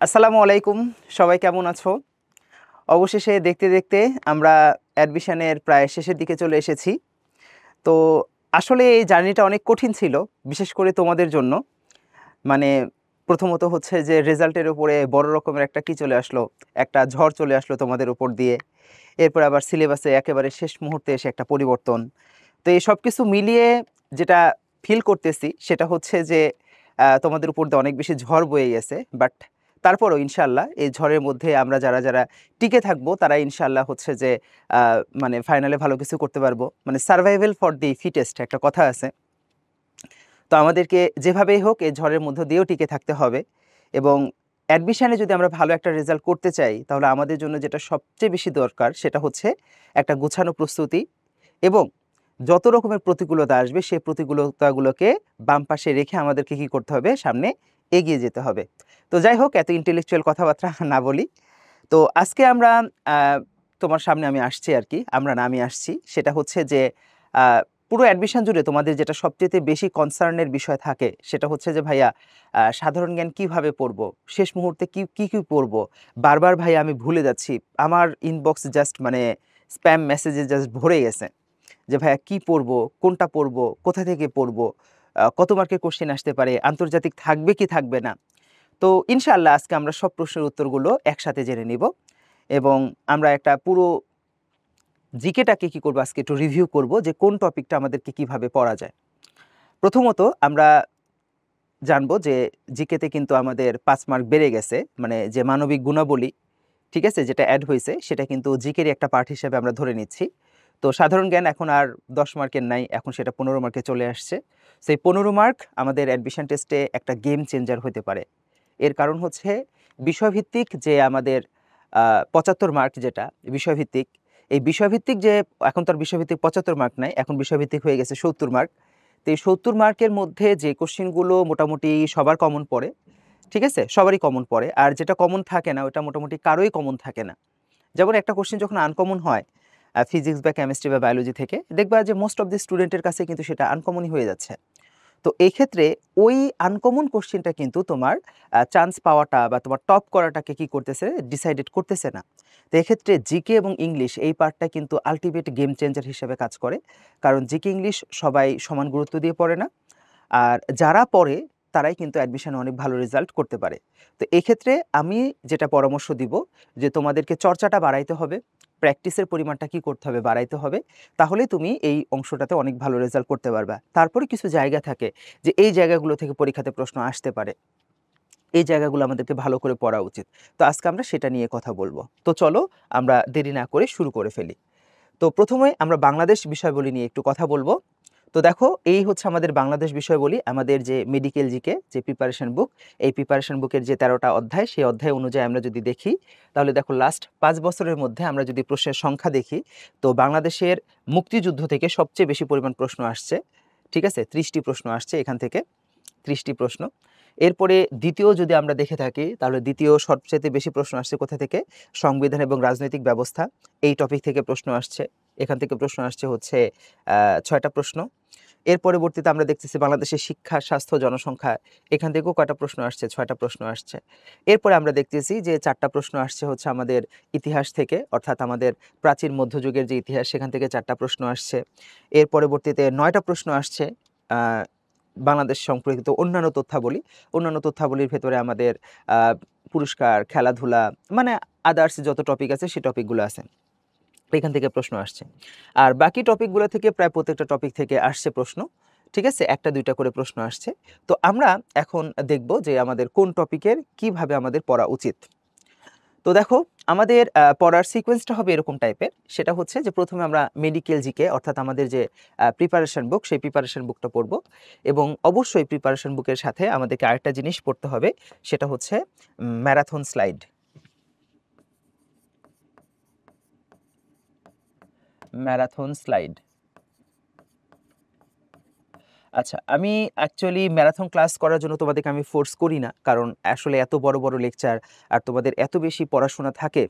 আসসালামু আলাইকুম। সবাই কেমন আছো? অবশেষে দেখতে, দেখতে আমরা অ্যাডমিশনের প্রায় শেষের দিকে চলে এসেছি। তো আসলে এই জার্নিটা অনেক কঠিন ছিল, বিশেষ করে তোমাদের জন্য। মানে প্রথমত হচ্ছে যে রেজাল্টের উপরে বড় রকমের একটা কি চলে আসলো, একটা ঝড় চলে আসলো তোমাদের উপর দিয়ে। এরপর আবার সিলেবাসে একেবারে শেষ মুহূর্তে এসে একটা পরিবর্তন। তো এই সবকিছু মিলিয়ে যেটা ফিল করতেছি সেটা হচ্ছে যে তোমাদের উপর দিয়ে অনেক বেশি ঝড় বয়ে গেছে। বাট তারপরও ইনশাআল্লাহ এই ঝড়ের মধ্যে আমরা যারা টিকে থাকবো তারা ইনশাআল্লাহ হচ্ছে যে মানে ফাইনালে ভালো কিছু করতে পারবো। মানে সার্ভাইভাল ফর দি ফিটেস্ট একটা কথা আছে। তো আমাদেরকে যেভাবেই হোক এই ঝড়ের মধ্য দিয়েও টিকে থাকতে হবে এবং অ্যাডমিশনে যদি আমরা ভালো একটা রেজাল্ট করতে চাই তাহলে আমাদের জন্য যেটা সবচেয়ে বেশি দরকার সেটা হচ্ছে একটা গোছানো প্রস্তুতি এবং যত রকমের প্রতিকূলতা আসবে সেই প্রতিকূলতাগুলোকে বাম পাশে রেখে আমাদেরকে কি করতে হবে, সামনে এগিয়ে যেতে হবে। তো যাই হোক, এত ইন্টেলেকচুয়াল কথাবার্তা না বলি। তো আজকে আমরা আহ, তোমার সামনে আমি আসছি আর কি, আমরা না আমি আসছি, সেটা হচ্ছে যে আহ, পুরো অ্যাডমিশন জুড়ে তোমাদের যেটা সবচেয়ে বেশি কনসার্নের বিষয় থাকে সেটা হচ্ছে যে ভাইয়া সাধারণ জ্ঞান কিভাবে পড়বো, শেষ মুহূর্তে কি কি কি পড়বো। বারবার ভাইয়া আমি ভুলে যাচ্ছি, আমার ইনবক্স জাস্ট মানে স্প্যাম মেসেজে জাস্ট ভরে গেছে যে ভাইয়া কি পড়বো, কোনটা পড়বো, কোথা থেকে পড়বো, কত মার্কের কোশ্চেন আসতে পারে, আন্তর্জাতিক থাকবে কি থাকবে না। তো ইনশাআল্লাহ আজকে আমরা সব প্রশ্নের উত্তরগুলো একসাথে জেনে নিব এবং আমরা একটা পুরো জিকেটাকে কি করবো আজকে একটু রিভিউ করব যে কোন টপিকটা আমাদেরকে কিভাবে পড়া যায়। প্রথমত আমরা জানবো যে জিকেতে কিন্তু আমাদের 5 মার্ক বেড়ে গেছে, মানে যে মানবিক গুণাবলী, ঠিক আছে, যেটা অ্যাড হয়েছে সেটা কিন্তু জিকেরই একটা পার্ট হিসেবে আমরা ধরে নিচ্ছি। তো সাধারণ জ্ঞান এখন আর 10 মার্কের নাই, এখন সেটা 15 মার্কে চলে আসছে। সেই 15 মার্ক আমাদের অ্যাডমিশন টেস্টে একটা গেম চেঞ্জার হতে পারে। এর কারণ হচ্ছে বিষয়ভিত্তিক যে আমাদের 75 মার্ক, যেটা বিষয়ভিত্তিক, এই বিষয়ভিত্তিক যে এখন তো আর বিষয়ভিত্তিক 75 মার্ক নাই, এখন বিষয়ভিত্তিক হয়ে গেছে 70 মার্ক। তো এই 70 মার্কের মধ্যে যে কোশ্চেনগুলো মোটামুটি সবার কমন পড়ে, ঠিক আছে, সবারই কমন পড়ে, আর যেটা কমন থাকে না ওটা মোটামুটি কারোই কমন থাকে না। যেমন একটা কোশ্চেন যখন আনকমন হয় ফিজিক্স বা কেমিস্ট্রি বা বায়োলজি থেকে, দেখবা যে মোস্ট অফ দি স্টুডেন্টের কাছে কিন্তু সেটা আনকমনই হয়ে যাচ্ছে। তো এই ক্ষেত্রে ওই আনকমন কোশ্চেনটা কিন্তু তোমার চান্স পাওয়াটা বা তোমার টপ করাটাকে কি করতেছে, ডিসাইডেড করতেছে না। তো এক্ষেত্রে জিকে এবং ইংলিশ এই পার্টটা কিন্তু আলটিমেট গেম চেঞ্জার হিসেবে কাজ করে, কারণ জিকে ইংলিশ সবাই সমান গুরুত্ব দিয়ে পড়ে না, আর যারা পড়ে তারাই কিন্তু অ্যাডমিশনে অনেক ভালো রেজাল্ট করতে পারে। তো এক্ষেত্রে আমি যেটা পরামর্শ দিব যে তোমাদেরকে চর্চাটা বাড়াইতে হবে, প্র্যাকটিসের পরিমাণটা কি করতে হবে, বাড়াইতে হবে। তাহলে তুমি এই অংশটাতে অনেক ভালো রেজাল্ট করতে পারবা। তারপরে কিছু জায়গা থাকে যে এই জায়গাগুলো থেকে পরীক্ষাতে প্রশ্ন আসতে পারে, এই জায়গাগুলো আমাদেরকে ভালো করে পড়া উচিত। তো আজকে আমরা সেটা নিয়ে কথা বলবো। তো চলো আমরা দেরি না করে শুরু করে ফেলি। তো প্রথমে আমরা বাংলাদেশ বিষয়বলী নিয়ে একটু কথা বলবো। তো দেখো, এই হচ্ছে আমাদের বাংলাদেশ বিষয়বলী, আমাদের যে মেডিকেল জিকে যে প্রিপারেশন বুক, এই প্রিপারেশন বুকের যে 13টা অধ্যায়, সেই অধ্যায় অনুযায়ী আমরা যদি দেখি তাহলে দেখো লাস্ট 5 বছরের মধ্যে আমরা যদি প্রশ্নের সংখ্যা দেখি, তো বাংলাদেশের মুক্তিযুদ্ধ থেকে সবচেয়ে বেশি পরিমাণ প্রশ্ন আসছে, ঠিক আছে, 30টি প্রশ্ন আসছে এখান থেকে, 30টি প্রশ্ন। এরপরে দ্বিতীয় যদি আমরা দেখে থাকি তাহলে দ্বিতীয় সবচেয়ে বেশি প্রশ্ন আসছে কোথা থেকে, সংবিধান এবং রাজনৈতিক ব্যবস্থা, এই টপিক থেকে প্রশ্ন আসছে। এখান থেকে প্রশ্ন আসছে হচ্ছে 6টা প্রশ্ন। এর পরবর্তীতে আমরা দেখতেছি বাংলাদেশের শিক্ষা, স্বাস্থ্য, জনসংখ্যা, এখান থেকেও কয়টা প্রশ্ন আসছে, 6টা প্রশ্ন আসছে। এরপরে আমরা দেখতেছি যে 4টা প্রশ্ন আসছে হচ্ছে আমাদের ইতিহাস থেকে, অর্থাৎ আমাদের প্রাচীন মধ্যযুগের যে ইতিহাস সেখান থেকে 4টা প্রশ্ন আসছে। এর পরবর্তীতে 9টা প্রশ্ন আসছে আহ, বাংলাদেশ সম্পর্কিত অন্যান্য তথ্যাবলী, অন্যান্য তথ্যাবলীর ভেতরে আমাদের পুরস্কার, খেলাধুলা, মানে আদার্স যত টপিক আছে সেই টপিকগুলো আছে, এখান থেকে প্রশ্ন আসছে। আর বাকি টপিকগুলো থেকে প্রায় প্রত্যেকটা টপিক থেকে আসছে প্রশ্ন, ঠিক আছে, একটা দুইটা করে প্রশ্ন আসছে। তো আমরা এখন দেখব যে আমাদের কোন টপিকের কিভাবে আমাদের পড়া উচিত। তো দেখো, আমাদের পড়ার সিকোয়েন্সটা হবে এরকম টাইপের, সেটা হচ্ছে যে প্রথমে আমরা মেডিকেল জিকে অর্থাৎ আমাদের যে প্রিপারেশন বুক, সেই প্রিপারেশন বুকটা পড়ব এবং অবশ্যই প্রিপারেশন বুকের সাথে আমাদেরকে আরেকটা জিনিস পড়তে হবে, সেটা হচ্ছে ম্যারাথন স্লাইড। ম্যারাথন স্লাইড, আচ্ছা, আমি অ্যাকচুয়ালি ম্যারাথন ক্লাস করার জন্য তোমাদেরকে আমি ফোর্স করি না, কারণ আসলে এত বড় বড় লেকচার আর তোমাদের এত বেশি পড়াশোনা থাকে,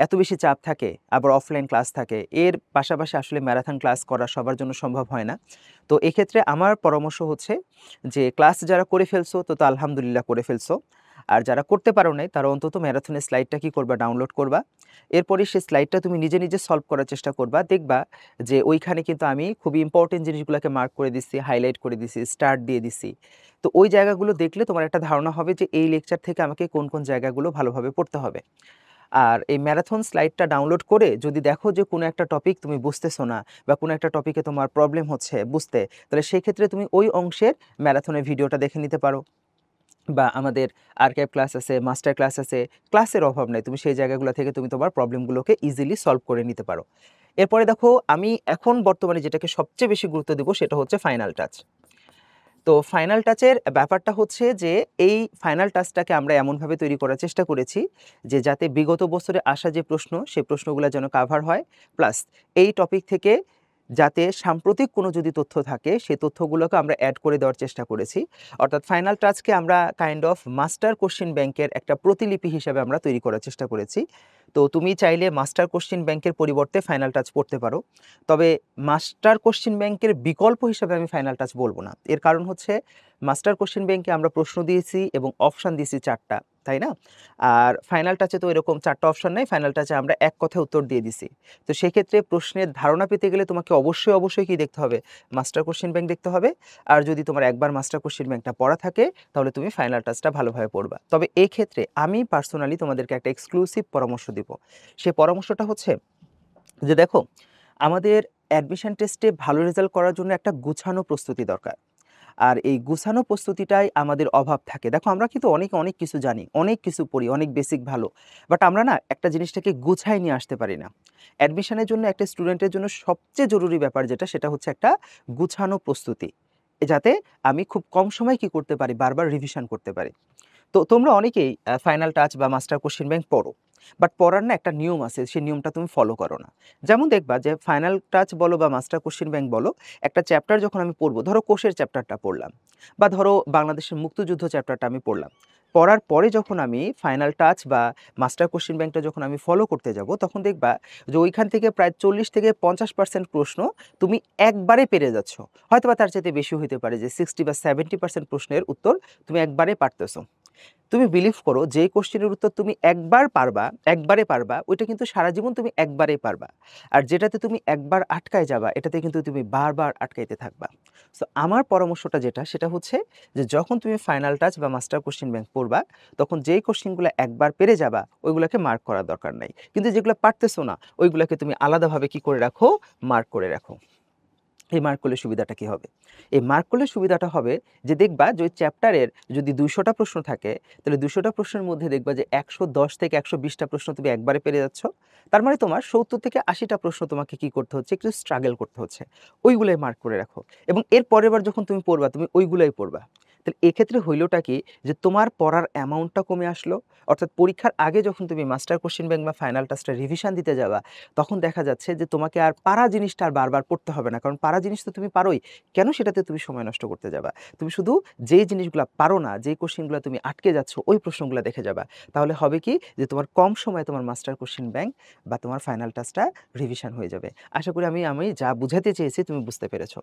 এত বেশি চাপ থাকে, আবার অফলাইন ক্লাস থাকে, এর পাশাপাশি আসলে ম্যারাথন ক্লাস করা সবার জন্য সম্ভব হয় না। তো এক্ষেত্রে আমার পরামর্শ হচ্ছে যে ক্লাস যারা করে ফেলছো তো আলহামদুলিল্লাহ করে ফেলছো, আর যারা করতে পারো নাই তারা অন্তত ম্যারাথনের স্লাইডটা কি করবা, ডাউনলোড করবা। এরপরে সেই স্লাইডটা তুমি নিজে নিজে সলভ করার চেষ্টা করবা। দেখবা যে ওইখানে কিন্তু আমি খুবই ইম্পর্টেন্ট জিনিসগুলোকে মার্ক করে দিচ্ছি, হাইলাইট করে দিচ্ছি, স্টার দিয়ে দিচ্ছি। তো ওই জায়গাগুলো দেখলে তোমার একটা ধারণা হবে যে এই লেকচার থেকে আমাকে কোন কোন জায়গাগুলো ভালোভাবে পড়তে হবে। আর এই ম্যারাথন স্লাইডটা ডাউনলোড করে যদি দেখো যে কোনো একটা টপিক তুমি বুঝতেছো না বা কোনো একটা টপিকে তোমার প্রবলেম হচ্ছে বুঝতে, তাহলে সেই ক্ষেত্রে তুমি ওই অংশের ম্যারাথনের ভিডিওটা দেখে নিতে পারো। বা আমাদের আর্কাইভ ক্লাস আছে, মাস্টার ক্লাস আছে, ক্লাসের অভাব নাই, তুমি সেই জায়গাগুলো থেকে তুমি তোমার প্রবলেমগুলোকে ইজিলি সলভ করে নিতে পারো। এরপরে দেখো আমি এখন বর্তমানে যেটাকে সবচেয়ে বেশি গুরুত্ব দেবো সেটা হচ্ছে ফাইনাল টাচ। তো ফাইনাল টাচের ব্যাপারটা হচ্ছে যে এই ফাইনাল টাচটাকে আমরা এমনভাবে তৈরি করার চেষ্টা করেছি যে যাতে বিগত বছরে আসা যে প্রশ্ন সেই প্রশ্নগুলো যেন কাভার হয়, প্লাস এই টপিক থেকে যাতে সাম্প্রতিক কোনো যদি তথ্য থাকে সেই তথ্যগুলোকে আমরা অ্যাড করে দেওয়ার চেষ্টা করেছি। অর্থাৎ ফাইনাল টাচকে আমরা কাইন্ড অফ মাস্টার কোশ্চেন ব্যাংকের একটা প্রতিলিপি হিসাবে আমরা তৈরি করার চেষ্টা করেছি। তো তুমি চাইলে মাস্টার কোশ্চেন ব্যাংকের পরিবর্তে ফাইনাল টাচ পড়তে পারো, তবে মাস্টার কোশ্চেন ব্যাংকের বিকল্প হিসাবে আমি ফাইনাল টাচ বলবো না। এর কারণ হচ্ছে মাস্টার কোশ্চেন ব্যাংকে আমরা প্রশ্ন দিয়েছি এবং অপশান দিয়েছি 4টা, তাই না? আর ফাইনাল টাচে তো এরকম 4টা অপশান নাই, ফাইনাল টাচে আমরা এক কথায় উত্তর দিয়ে দিছি। তো সেক্ষেত্রে প্রশ্নের ধারণা পেতে গেলে তোমাকে অবশ্যই কি দেখতে হবে, মাস্টার কোশ্চেন ব্যাংক দেখতে হবে। আর যদি তোমার একবার মাস্টার কোশ্চেন ব্যাংকটা পড়া থাকে তাহলে তুমি ফাইনাল টাচটা ভালোভাবে পড়বা। তবে এই ক্ষেত্রে আমি পার্সোনালি তোমাদেরকে একটা এক্সক্লুসিভ পরামর্শ দিব। সেই পরামর্শটা হচ্ছে যে দেখো, আমাদের অ্যাডমিশন টেস্টে ভালো রেজাল্ট করার জন্য একটা গুছানো প্রস্তুতি দরকার। আর এই গুছানো প্রস্তুতিটাই আমাদের অভাব থাকে। দেখো আমরা কিন্তু অনেক কিছু জানি, অনেক কিছু পড়ি, অনেক বেসিক ভালো, বাট আমরা না একটা জিনিসটাকে গুছায় নিয়ে আসতে পারি না। অ্যাডমিশনের জন্য একটা স্টুডেন্টের জন্য সবচেয়ে জরুরি ব্যাপার যেটা, সেটা হচ্ছে একটা গুছানো প্রস্তুতি, যাতে আমি খুব কম সময়ে কি করতে পারি, বারবার রিভিশন করতে পারি। তো তোমরা অনেকেই ফাইনাল টাচ বা মাস্টার কোশ্চেন ব্যাংক পড়ো, বাট পড়ার না একটা নিয়ম আছে, সেই নিয়মটা তুমি ফলো করো না। যেমন দেখবা যে ফাইনাল টাচ বলো বা মাস্টার কোশ্চেন ব্যাংক বলো, একটা চ্যাপ্টার যখন আমি পড়বো, ধরো কোষের চ্যাপ্টারটা পড়লাম বা ধরো বাংলাদেশের মুক্তিযুদ্ধ চ্যাপ্টারটা আমি পড়লাম, পড়ার পরে যখন আমি ফাইনাল টাচ বা মাস্টার কোশ্চেন ব্যাংকটা যখন আমি ফলো করতে যাব, তখন দেখবা যে ওইখান থেকে প্রায় 40 থেকে 50% প্রশ্ন তুমি একবারে পেরে যাচ্ছ। হয়তো বা তার চাইতে বেশি হইতে পারে, যে 60 বা 70% প্রশ্নের উত্তর তুমি একবারে পারতেছো। তুমি বিলিভ করো যে কোশ্চেনের উত্তর তুমি একবারে পারবা, ওইটা কিন্তু সারা জীবন তুমি একবারেই পারবা। আর যেটাতে তুমি একবার আটকায় যাবা, এটাতে কিন্তু তুমি বারবার আটকাইতে থাকবা। সো আমার পরামর্শটা যেটা, সেটা হচ্ছে যে যখন তুমি ফাইনাল টাচ বা মাস্টার কোশ্চেন ব্যাংক পড়বা, তখন যেই কোশ্চেনগুলো একবার পেরে যাবা ওইগুলোকে মার্ক করার দরকার নাই, কিন্তু যেগুলো পারতেছো না ওইগুলোকে তুমি আলাদাভাবে কি করে রাখো, মার্ক করে রাখো। এই মার্ক করলে সুবিধাটা কি হবে? এই মার্ক করলে সুবিধাটা হবে যে দেখবা যে ওই চ্যাপ্টারের যদি 200টা প্রশ্ন থাকে, তাহলে 200টা প্রশ্নের মধ্যে দেখবা যে 110 থেকে 120টা প্রশ্ন তুমি একবারে পেরে যাচ্ছ। তার মানে তোমার 70 থেকে 80টা প্রশ্ন তোমাকে কি করতে হচ্ছে, একটু স্ট্রাগল করতে হচ্ছে। ওইগুলোই মার্ক করে রাখো এবং এর পরের বার যখন তুমি পড়বা, তুমি ওইগুলোই পড়বা। তাহলে এক্ষেত্রে হইলটা কি, যে তোমার পড়ার অ্যামাউন্টটা কমে আসলো। অর্থাৎ পরীক্ষার আগে যখন তুমি মাস্টার কোশ্চেন ব্যাংক বা ফাইনাল টাচটা রিভিশন দিতে যাবা, তখন দেখা যাচ্ছে যে তোমাকে আর পারা জিনিসটা আর বারবার পড়তে হবে না, কারণ পারা জিনিস তো তুমি পারোই। কেন সেটাতে তুমি সময় নষ্ট করতে যাবা? তুমি শুধু যেই জিনিসগুলা পারো না, যেই কোশ্চেনগুলো তুমি আটকে যাচ্ছ, ওই প্রশ্নগুলো দেখে যাবা। তাহলে হবে কি, যে তোমার কম সময়ে তোমার মাস্টার কোশ্চেন ব্যাংক বা তোমার ফাইনাল টাচটা রিভিশন হয়ে যাবে। আশা করি আমি যা বুঝাতে চেয়েছি তুমি বুঝতে পেরেছো।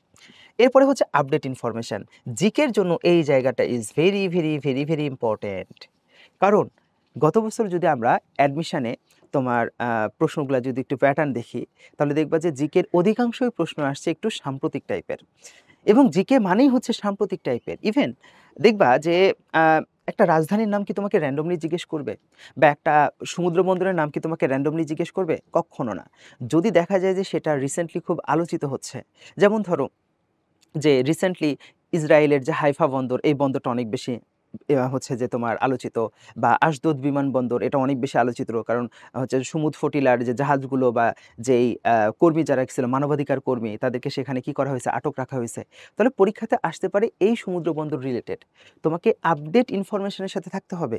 এরপরে হচ্ছে আপডেট ইনফরমেশন। জিকের জন্য এই জায়গাটা ইজ ভেরি ইম্পর্টেন্ট। কারণ গত বছর যদি আমরা অ্যাডমিশনে তোমার প্রশ্নগুলা যদি একটু প্যাটার্ন দেখি, তাহলে দেখবা যে জিকের অধিকাংশই প্রশ্ন আসছে একটু সাম্প্রতিক টাইপের, এবং জিকে মানেই হচ্ছে সাম্প্রতিক টাইপের। ইভেন দেখবা যে একটা রাজধানীর নাম কি তোমাকে র্যান্ডমলি জিজ্ঞেস করবে? বা একটা সমুদ্র বন্দরের নাম কি তোমাকে র্যান্ডমলি জিজ্ঞেস করবে? কক্ষনো না। যদি দেখা যায় যে সেটা রিসেন্টলি খুব আলোচিত হচ্ছে, যেমন ধরো যে রিসেন্টলি ইসরায়েলের যে হাইফা বন্দর, এই বন্দরটা অনেক বেশি হচ্ছে যে তোমার আলোচিত, বা আশদোদ বিমানবন্দর, এটা অনেক বেশি আলোচিত, কারণ হচ্ছে সুমুদ ফটিলার যে জাহাজগুলো বা যেই কর্মী যারা ছিল মানবাধিকার কর্মী, তাদেরকে সেখানে কি করা হয়েছে, আটক রাখা হয়েছে। তাহলে পরীক্ষাতে আসতে পারে এই সমুদ্র বন্দর রিলেটেড। তোমাকে আপডেট ইনফরমেশনের সাথে থাকতে হবে,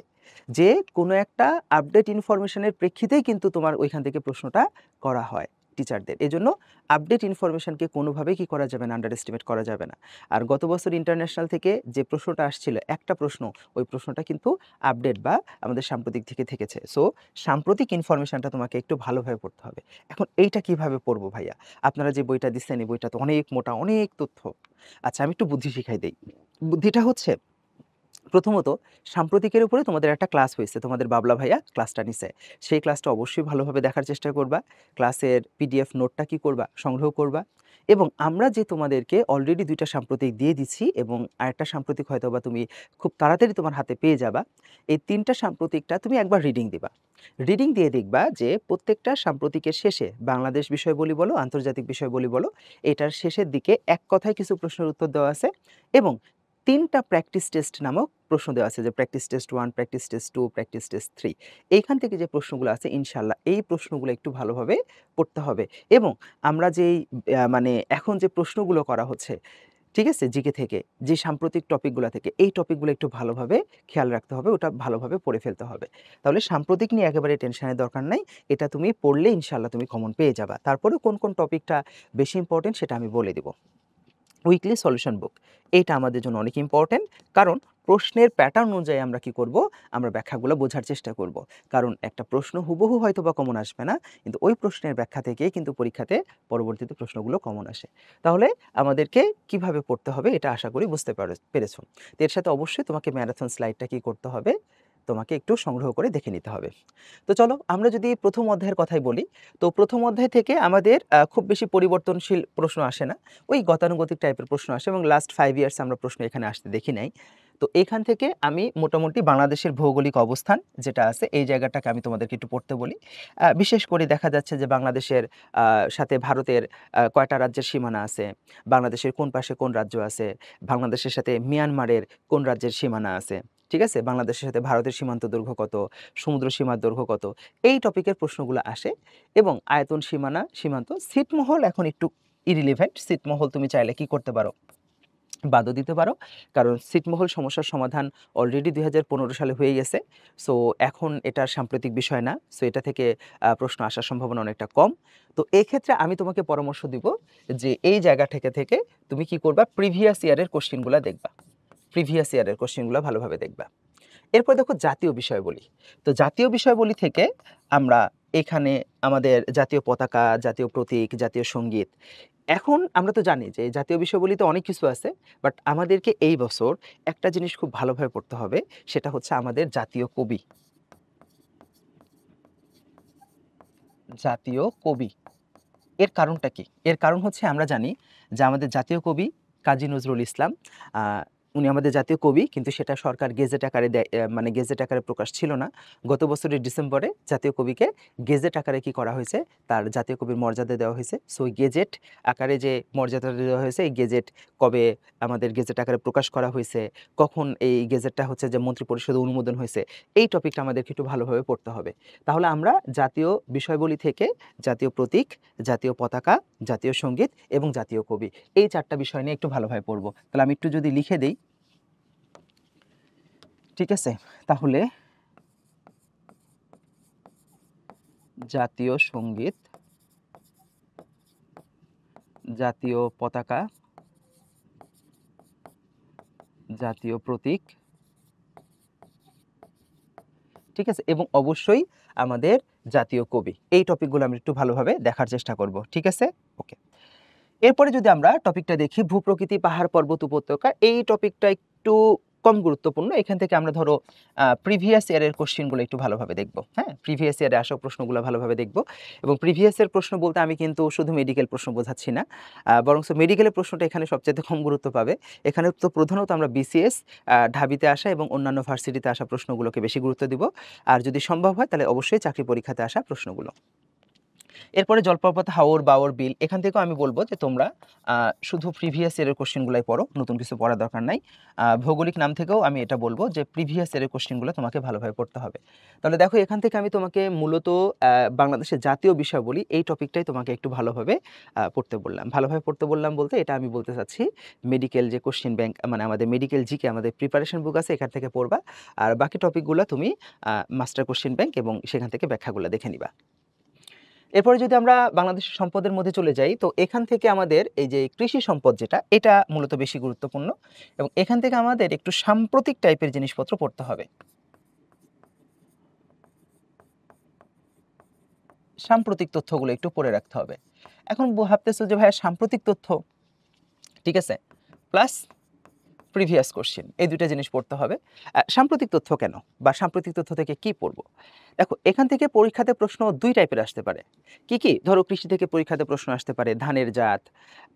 যে কোনো একটা আপডেট ইনফরমেশনের প্রেক্ষিতেই কিন্তু তোমার ওইখান থেকে প্রশ্নটা করা হয় টিচারদের। এজন্য আপডেট ইনফরমেশনকে কোনোভাবেই কি করা যাবে না, আন্ডার এস্টিমেট করা যাবে না। আর গত বছর ইন্টারন্যাশনাল থেকে যে প্রশ্নটা আসছিল, একটা প্রশ্ন, ওই প্রশ্নটা কিন্তু আপডেট বা আমাদের সাম্প্রতিক থেকে থেকেছে। সো সাম্প্রতিক ইনফরমেশনটা তোমাকে একটু ভালোভাবে পড়তে হবে। এখন এইটা কিভাবে পড়বো ভাইয়া? আপনারা যে বইটা দিচ্ছেন, এই বইটা তো অনেক মোটা, অনেক তথ্য। আচ্ছা, আমি একটু বুদ্ধি শিখাই দেই। বুদ্ধিটা হচ্ছে, প্রথমত সাম্প্রতিকের উপরে তোমাদের একটা ক্লাস হয়েছে, তোমাদের বাবলা ভাইয়া ক্লাসটা নিছে, সেই ক্লাসটা অবশ্যই ভালোভাবে দেখার চেষ্টা করবা। ক্লাসের পিডিএফ নোটটা কি করবা, সংগ্রহ করবা। এবং আমরা যে তোমাদেরকে অলরেডি 2টা সাম্প্রতিক দিয়ে দিচ্ছি এবং আরেকটা সাম্প্রতিক হয়তো বা তুমি খুব তাড়াতাড়ি তোমার হাতে পেয়ে যাবা, এই 3টা সাম্প্রতিকটা তুমি একবার রিডিং দিবা। রিডিং দিয়ে দেখবা যে প্রত্যেকটা সাম্প্রতিকের শেষে বাংলাদেশ বিষয়বলি বলো, আন্তর্জাতিক বিষয়বলি বলো, এটার শেষের দিকে এক কথায় কিছু প্রশ্নের উত্তর দেওয়া আছে এবং 3টা প্র্যাকটিস টেস্ট নামক প্রশ্ন দেওয়া আছে, যে practice test 1, practice test 2, practice test 3। এইখান থেকে যে প্রশ্নগুলো আছে ইনশাআল্লাহ এই প্রশ্নগুলো একটু ভালোভাবে পড়তে হবে। এবং আমরা যেই মানে এখন যে প্রশ্নগুলো করা হচ্ছে, ঠিক আছে, জিকে থেকে, যে সাম্প্রতিক টপিকগুলো থেকে, এই টপিকগুলো একটু ভালোভাবে খেয়াল রাখতে হবে, ওটা ভালোভাবে পড়ে ফেলতে হবে। তাহলে সাম্প্রতিক নিয়ে একেবারে টেনশনের দরকার নাই, এটা তুমি পড়লে ইনশাআল্লাহ তুমি কমন পেয়ে যাবা। তারপরে কোন কোন টপিকটা বেশি ইম্পর্টেন্ট সেটা আমি বলে দিব। উইকলি সলিউশন বুক, এইটা আমাদের জন্য অনেক ইম্পর্টেন্ট, কারণ প্রশ্নের প্যাটার্ন অনুযায়ী আমরা কি করব, আমরা ব্যাখ্যাগুলো বোঝার চেষ্টা করব। কারণ একটা প্রশ্ন হুবহু হয়তো বা কমন আসবে না, কিন্তু ওই প্রশ্নের ব্যাখ্যা থেকেই কিন্তু পরীক্ষাতে পরবর্তীতে প্রশ্নগুলো কমন আসে। তাহলে আমাদেরকে কিভাবে পড়তে হবে এটা আশা করি বুঝতে পেরেছো। তো এর সাথে অবশ্যই তোমাকে ম্যারাথন স্লাইডটা কি করতে হবে, তোমাকে একটু সংগ্রহ করে দেখে নিতে হবে। তো চলো আমরা যদি প্রথম অধ্যায়ের কথাই বলি, তো প্রথম অধ্যায় থেকে আমাদের খুব বেশি পরিবর্তনশীল প্রশ্ন আসে না, ওই গতানুগতিক টাইপের প্রশ্ন আসে এবং লাস্ট 5 ইয়ার্স আমরা প্রশ্ন এখানে আসতে দেখি নাই। তো এখান থেকে আমি মোটামুটি বাংলাদেশের ভৌগোলিক অবস্থান যেটা আছে এই জায়গাটাকে আমি তোমাদেরকে একটু পড়তে বলি। বিশেষ করে দেখা যাচ্ছে যে বাংলাদেশের সাথে ভারতের কয়টা রাজ্যের সীমানা আছে, বাংলাদেশের কোন পাশে কোন রাজ্য আছে, বাংলাদেশের সাথে মিয়ানমারের কোন রাজ্যের সীমানা আছে, ঠিক আছে, বাংলাদেশের সাথে ভারতের সীমান্ত দৈর্ঘ্য কত, সমুদ্র সীমার দৈর্ঘ্য কত, এই টপিকের প্রশ্নগুলো আসে। এবং আয়তন, সীমানা, সীমান্ত, ছিটমহল এখন একটু ইরিলিভেন্ট, ছিটমহল তুমি চাইলে কি করতে পারো, বাদও দিতে পারো, কারণ ছিটমহল সমস্যার সমাধান অলরেডি 2015 সালে হয়ে গেছে। সো এখন এটার সাম্প্রতিক বিষয় না, সো এটা থেকে প্রশ্ন আসার সম্ভাবনা অনেকটা কম। তো এই ক্ষেত্রে আমি তোমাকে পরামর্শ দিব যে এই জায়গা থেকে তুমি কি করবা, প্রিভিয়াস ইয়ারের কোশ্চেনগুলো দেখবা, প্রিভিয়াস ইয়ারের কোশ্চেনগুলো ভালোভাবে দেখবা। এরপর দেখো জাতীয় বিষয়বলি। তো জাতীয় বিষয়বলি থেকে আমরা এখানে আমাদের জাতীয় পতাকা, জাতীয় প্রতীক, জাতীয় সঙ্গীত, এখন আমরা তো জানি যে জাতীয় বিষয়বলিতে অনেক কিছু আছে, বাট আমাদেরকে এই বছর একটা জিনিস খুব ভালোভাবে পড়তে হবে, সেটা হচ্ছে আমাদের জাতীয় কবি। জাতীয় কবি, এর কারণটা কি? এর কারণ হচ্ছে আমরা জানি যে আমাদের জাতীয় কবি কাজী নজরুল ইসলাম, উনি আমাদের জাতীয় কবি, কিন্তু সেটা সরকার গেজেট আকারে দেয়, মানে গেজেট আকারে প্রকাশ ছিল না। গত বছরের ডিসেম্বরে জাতীয় কবিকে গেজেট আকারে কি করা হয়েছে, তার জাতীয় কবির মর্যাদা দেওয়া হয়েছে। সো ওই গেজেট আকারে যে মর্যাদাটা দেওয়া হয়েছে, এই গেজেট কবে আমাদের গেজেট আকারে প্রকাশ করা হয়েছে, কখন এই গেজেটটা হচ্ছে যে মন্ত্রিপরিষদে অনুমোদন হয়েছে, এই টপিকটা আমাদেরকে একটু ভালোভাবে পড়তে হবে। তাহলে আমরা জাতীয় বিষয়বলি থেকে জাতীয় প্রতীক, জাতীয় পতাকা, জাতীয় সঙ্গীত এবং জাতীয় কবি, এই 4টা বিষয় নিয়ে একটু ভালোভাবে পড়বো। তাহলে আমি একটু যদি লিখে দেই, ঠিক আছে, তাহলে জাতীয় সঙ্গীত, জাতীয় পতাকা, জাতীয় প্রতীক, ঠিক আছে, এবং অবশ্যই আমাদের জাতীয় কবি, এই টপিকগুলো আমি একটু ভালোভাবে দেখার চেষ্টা করব, ঠিক আছে, ওকে। এরপরে যদি আমরা টপিকটা দেখি, ভূপ্রকৃতি, পাহাড়, পর্বত, উপত্যকা, এই টপিকটা একটু কম গুরুত্বপূর্ণ। এখান থেকে আমরা ধরো প্রিভিয়াস ইয়ারের কোশ্চেনগুলো একটু ভালোভাবে দেখব। হ্যাঁ, প্রিভিয়াস ইয়ারে আসা প্রশ্নগুলো ভালোভাবে দেখব। এবং প্রিভিয়াস ইয়ার প্রশ্ন বলতে আমি কিন্তু শুধু মেডিকেল প্রশ্ন বোঝাচ্ছি না, বরং মেডিকেলের প্রশ্নটা এখানে সবচেয়ে কম গুরুত্ব পাবে। এখানে তো প্রধানত আমরা বিসিএস, ঢাবিতে আসা এবং অন্যান্য ভার্সিটিতে আসা প্রশ্নগুলোকে বেশি গুরুত্ব দিব। আর যদি সম্ভব হয় তাহলে অবশ্যই চাকরি পরীক্ষাতে আসা প্রশ্নগুলো। এরপরে জলপ্রপাত, হাওর, বাওর, বিল, এখান থেকেও আমি বলবো যে তোমরা শুধু প্রিভিয়াস ইয়ারের কোশ্চেনগুলাই পড়ো, নতুন কিছু পড়ার দরকার নাই। ভৌগোলিক নাম থেকেও আমি এটা বলবো যে প্রিভিয়াস ইয়ারের কোশ্চেনগুলো তোমাকে ভালোভাবে পড়তে হবে। তাহলে দেখো এখান থেকে আমি তোমাকে মূলত বাংলাদেশের জাতীয় বিষয়বলি, এই টপিকটাই তোমাকে একটু ভালোভাবে পড়তে বললাম। ভালোভাবে পড়তে বললাম বলতে এটা আমি বলতে চাচ্ছি মেডিকেল যে কোশ্চেন ব্যাংক, মানে আমাদের মেডিকেল জিকে আমাদের প্রিপারেশন বুক আছে, এখান থেকে পড়বা। আর বাকি টপিকগুলো তুমি মাস্টার কোশ্চেন ব্যাংক এবং সেখান থেকে ব্যাখ্যাগুলো দেখে নিবা। এরপরে যদি আমরা বাংলাদেশের সম্পদের মধ্যে চলে যাই, তো এখান থেকে আমাদের এই যে কৃষি সম্পদ যেটা, এটা মূলত বেশি গুরুত্বপূর্ণ এবং এখান থেকে আমাদের একটু সাম্প্রতিক টাইপের জিনিসপত্র পড়তে হবে। সাম্প্রতিক তথ্যগুলো একটু পড়ে রাখতে হবে। এখন ভাবতেছো যে ভাইয়া সাম্প্রতিক তথ্য, ঠিক আছে, প্লাস প্রিভিয়াস কোশ্চেন, এই দুইটা জিনিস পড়তে হবে। সাম্প্রতিক তথ্য কেন বা সাম্প্রতিক তথ্য থেকে কি পড়ব? দেখো, এখান থেকে পরীক্ষাতে প্রশ্ন দুই টাইপের আসতে পারে। কি কি? ধরো কৃষি থেকে পরীক্ষাতে প্রশ্ন আসতে পারে ধানের জাত,